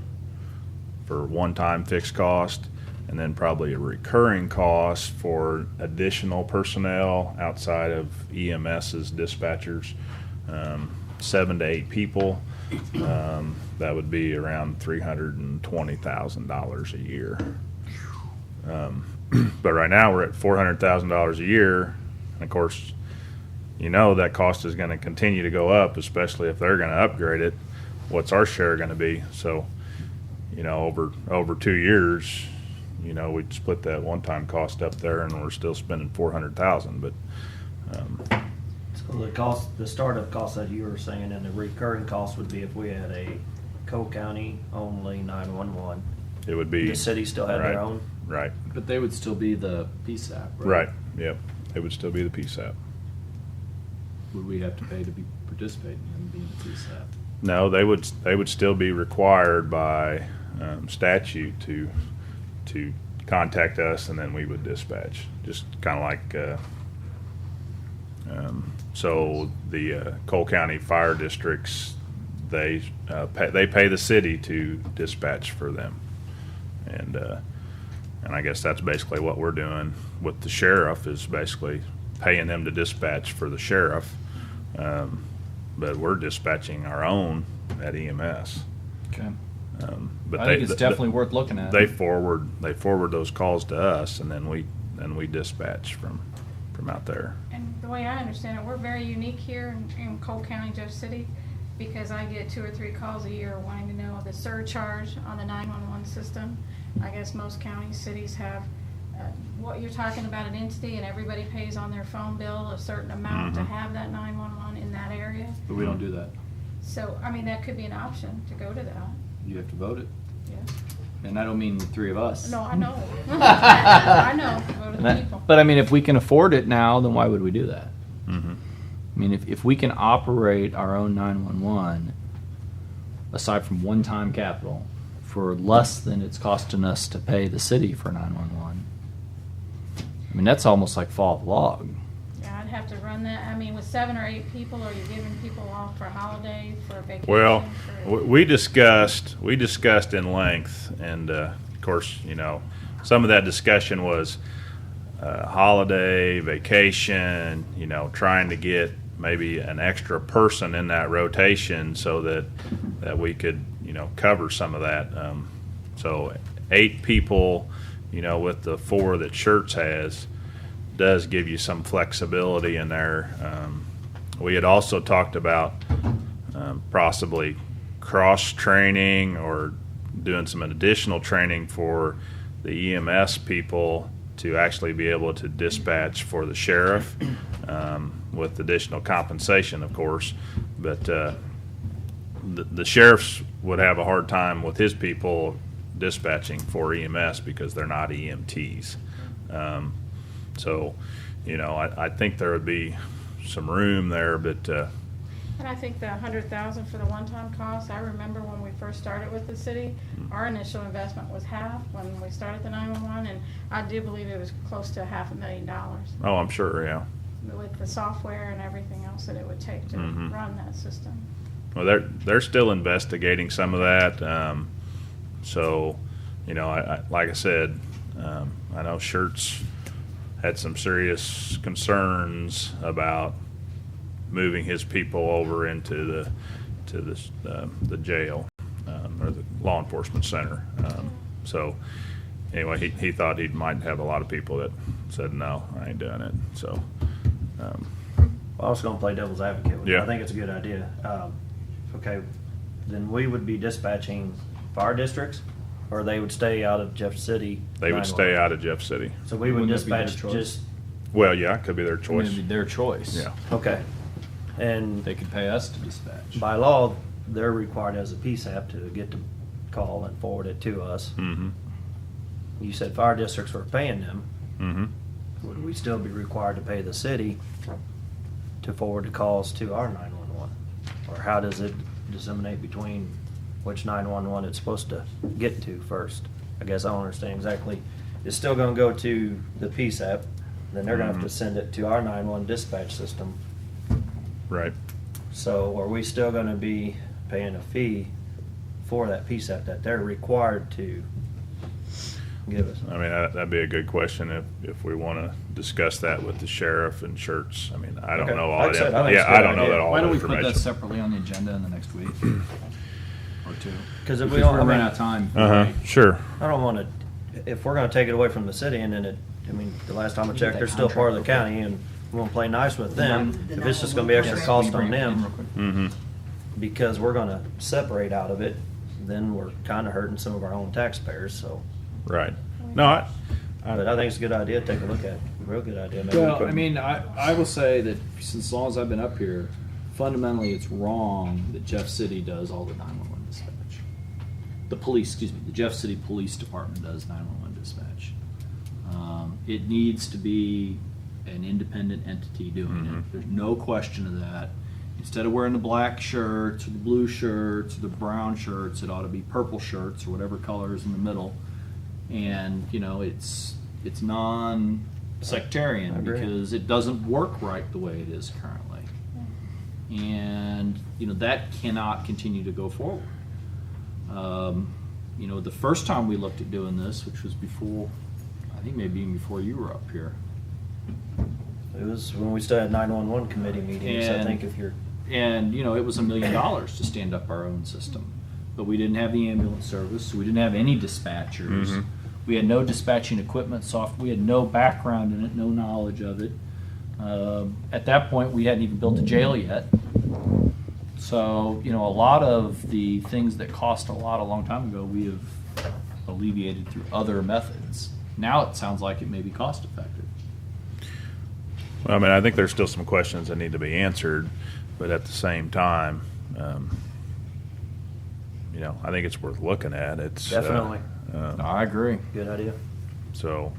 for one-time fixed cost, and then probably a recurring cost for additional personnel outside of EMS's dispatchers, 7 to 8 people. That would be around $320,000 a year. But right now we're at $400,000 a year, and of course, you know that cost is going to continue to go up, especially if they're going to upgrade it. What's our share going to be? So, you know, over 2 years, you know, we'd split that one-time cost up there, and we're still spending $400,000. But so the startup cost that you were saying, and the recurring cost would be if we had a Cole County only 911. It would be the city still had their own. Right. But they would still be the PSAP, right? Right. Yep. It would still be the PSAP. Would we have to pay to be participating in being the PSAP? No, they would still be required by statute to contact us, and then we would dispatch. Just kind of like so the Cole County fire districts, they pay the city to dispatch for them, and I guess that's basically what we're doing with the sheriff, is basically paying them to dispatch for the sheriff. But we're dispatching our own at EMS. Okay. But I think it's definitely worth looking at. They forward those calls to us, and then we dispatch from out there. And the way I understand it, we're very unique here in Cole County, Jeff City, because I get 2 or 3 calls a year wanting to know the surcharge on the 911 system. I guess most counties, cities have what you're talking about, an entity, and everybody pays on their phone bill a certain amount to have that 911 in that area. But we don't do that. So, I mean, that could be an option to go to that. You have to vote it. Yes. And I don't mean the 3 of us. No, I know. I know. Go to the people. But I mean, if we can afford it now, then why would we do that? Mm-hmm. I mean, if we can operate our own 911, aside from one-time capital, for less than it's costing us to pay the city for 911, I mean, that's almost like fall of the log. Yeah, I'd have to run that. I mean, with 7 or 8 people, are you giving people off for holidays, for vacation? Well, we discussed in length, and of course, you know, some of that discussion was holiday, vacation, you know, trying to get maybe an extra person in that rotation so that we could, you know, cover some of that. So 8 people, you know, with the 4 that Shirts has, does give you some flexibility in there. We had also talked about possibly cross-training or doing some additional training for the EMS people to actually be able to dispatch for the sheriff with additional compensation, of course. But the sheriffs would have a hard time with his people dispatching for EMS because they're not EMTs. So, I think there would be some room there, but And I think the 100,000 for the one-time cost, I remember when we first started with the city, our initial investment was half when we started the 911, and I do believe it was close to $500,000 oh, I'm sure, yeah. with the software and everything else that it would take to Mhm. run that system. Well, they're still investigating some of that. So, I like I said, I know Schertz had some serious concerns about moving his people over into the jail or the law enforcement center. So, anyway, he thought he might have a lot of people that said no, I ain't doing it. So, Well, I was going to play devil's advocate with you. Yeah. I think it's a good idea. Okay, then we would be dispatching fire districts, or they would stay out of Jeff City? they would stay out of Jeff City. So we would Wouldn't that be their dispatch choice? just, Well, yeah, it could be their I mean, choice. it'd be their choice. Yeah. okay. And They could pay us to dispatch. by law, they're required as a PSAP to get the call and forward it to us. Mm-hmm. You said fire districts were paying them. Mm-hmm. Would we still be required to pay the city to forward the calls to our 911? Or how does it disseminate between which 911 it's supposed to get to first? I guess I don't understand exactly. It's still gonna go to the PSAP, then they're gonna have to send it to our 911 dispatch system. Right. So are we still gonna be paying a fee for that PSAP that they're required to give us? I mean, that'd be a good question if we want to discuss that with the sheriff and Schertz. I mean, I don't Okay. know all Like I that. said, I think it's a Yeah, I good don't know idea. that all Why the don't we put information. that separately on the agenda in the next week or two? Because if we Because don't, we're I mean, running out of time. Sure. I don't want to, if we're going to take it away from the city and then the last time I Get checked, that they're still part of the contract county and we want to play nice with them. If it's just going to be extra Yes, cost will you on bring it in them real quick? Mm-hmm. because we're going to separate out of it, then we're kind of hurting some of our own taxpayers, so. Right. No, But I think it's a good idea to take a look at, real good idea. Maybe we Well, could- I mean, I will say that since as long as I've been up here, fundamentally it's wrong that Jeff City does all the 911 dispatch. The police, excuse me, the Jeff City Police Department does 911 dispatch. It needs to be an independent entity doing it. There's no question of that. Instead of wearing the black shirts or the blue shirts or the brown shirts, it ought to be purple shirts or whatever color is in the middle. And it's non-sectarian I agree. because it doesn't work right the way it is currently, and that cannot continue to go forward. The first time we looked at doing this, which was before, I think maybe even before you were up here, It was when we still had 911 committee meetings, I And- think if you're, and it was $1 million to stand up our own system, but we didn't have the ambulance service, so we didn't have any dispatchers. Mhm. We had no dispatching equipment we had no background in it, no knowledge of it. At that point, we hadn't even built a jail yet. So, a lot of the things that cost a long time ago, we have alleviated through other methods. Now it sounds like it may be cost effective. Well, I mean, I think there's still some questions that need to be answered, but at the same time, I think it's worth looking at. It's Definitely. I agree. good idea. So,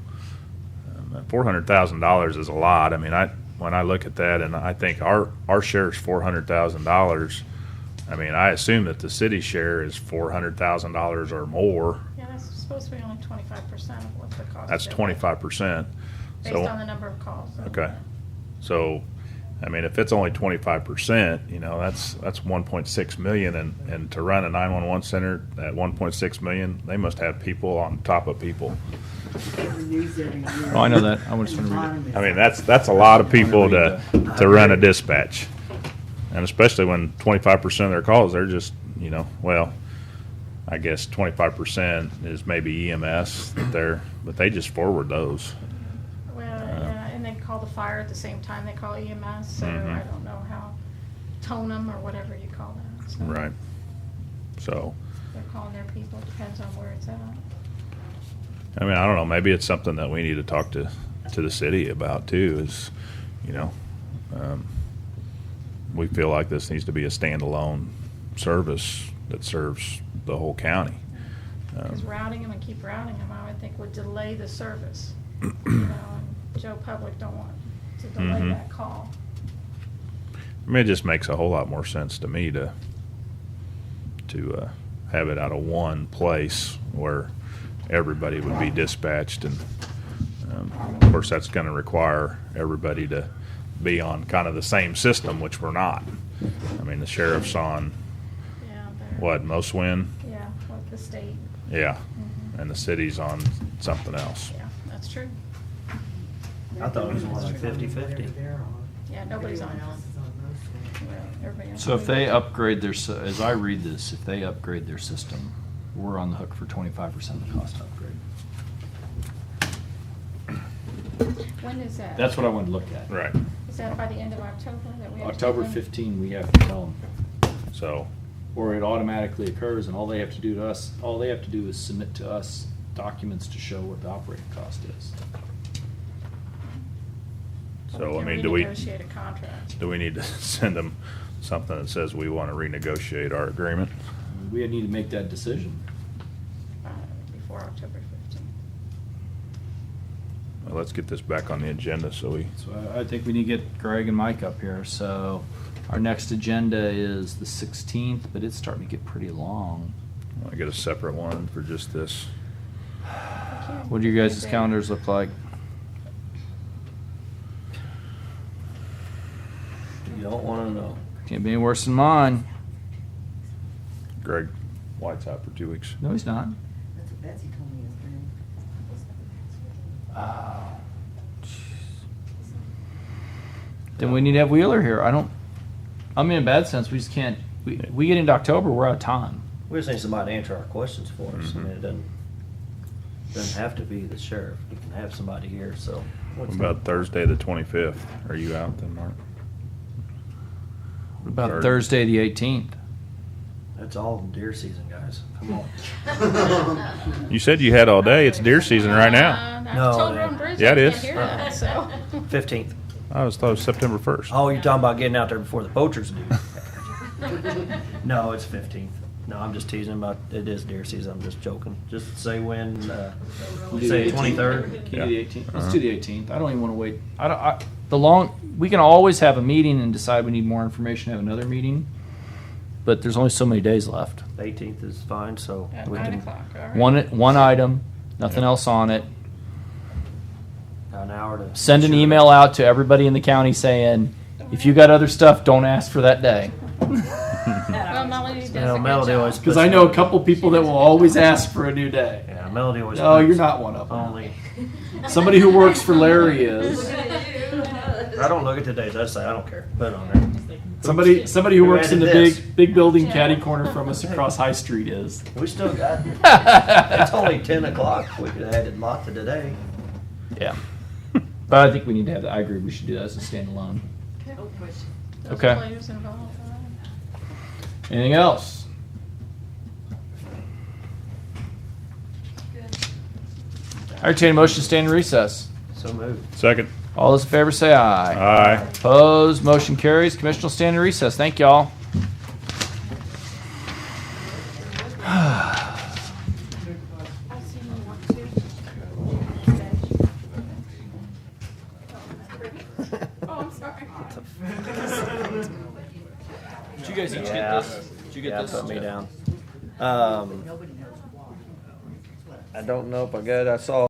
$400,000 is a lot. I mean, when I look at that, and I think our share's $400,000. I mean, I assume that the city share is $400,000 or more. Yeah, that's supposed to be only 25% of what the cost That's is. 25%. Based on the number of calls. Okay. So, I mean, if it's only 25%, that's 1.6 million, and to run a 911 center at 1.6 million, they must have people on top of people. Oh, I know that. I just want to read it. I mean, that's a lot of people to run a dispatch, and especially when 25% of their calls, they're just, I guess 25% is maybe EMS but they just forward those. Well, yeah, and they call the fire at the same time they call EMS, so I don't know how, tone them or whatever you call that. So Right. So, they're calling their people, depends on where it's at. I mean, I don't know. Maybe it's something that we need to talk to the city about too. Is, we feel like this needs to be a standalone service that serves the whole county. Because routing them and keep routing them, I would think would delay the service. You know, and Joe Public don't want to delay Mhm. that call. I mean, it just makes a whole lot more sense to me to have it out of one place where everybody would be dispatched, and of course that's going to require everybody to be on kind of the same system, which we're not. I mean, the sheriff's on what, Moswin? Yeah, like the state. Yeah, and the city's on something else. Yeah, that's true. I thought it was more like 50-50. Yeah, nobody's on. Well, everybody else. So if they upgrade their, as I read this, if they upgrade their system, we're on the hook for 25% of the cost to upgrade. When is that? That's what I wanted to look at. Right. Is that by the end of October that we have to October do them? 15, we have to tell them. So. Or it automatically occurs, and all they have to do to us, all they have to do is submit to us documents to show what the operating cost is. So, I Can mean, do we renegotiate a contract. need to send them something that says we want to renegotiate our agreement? We need to make that decision. Before October 15th. Well, let's get this back on the agenda so we. So I think we need to get Greg and Mike up here. So our next agenda is the 16th, but it's starting to get pretty long. I get a separate one for just this. What do you guys' calendars look like? You don't want to know. Can't be any worse than mine. Greg White's out for 2 weeks. No, he's not. That's what Betsy told me yesterday. Oh, then we need to have Wheeler here. I mean, in a bad sense, we just can't. We get into October, we're out of time. We just need somebody to answer our questions for us. Mhm. I mean, it doesn't have to be the sheriff. You can have somebody here, so. What about Thursday the 25th? Are you out then, Mark? What about Or- Thursday the 18th? That's all deer season, guys. Come on. You said you had all day. It's deer season right now. October on Bridge, Yeah, it I is. can't hear that, so. 15th. I thought it was September 1st. Oh, you're talking about getting out there before the poachers do. No, it's 15th. No, I'm just teasing about, it is deer season. I'm just joking. Just say when, say 23rd. Can you do the 18th? Let's do the 18th. I don't even want to wait. We can always have a meeting and decide we need more information, have another meeting. But there's only so many days left. 18th is fine, so. At we 9 can- o'clock, all right. One item, nothing else on it. An hour to. Send an email out to everybody in the county saying, if you got other stuff, don't ask for that day. Well, Melody does You know, a good Melody job. always. Because I know a couple people that will always ask for a new day. Yeah, Melody always. No, puts you're not one of them. Only. Somebody who works for Larry is. I don't look at the days. I say I don't care. Put it on there. Somebody who works in the added this? big building catty corner from us across High Street is. We still got. It's only 10 o'clock. We could have added Martha today. Yeah. But I think we need to have that. I agree. We should do that as a standalone. Those Okay. players involved, all right. Anything else? I entertain a motion to stand in recess. So moved. Second. All those in favor say aye. Aye. Opposed, motion carries. Commission will stand in recess. Thank y'all. Oh, I'm sorry. Did you guys each Yeah. get this? Did you get Yeah, this? put me down. I don't know if I got it. I saw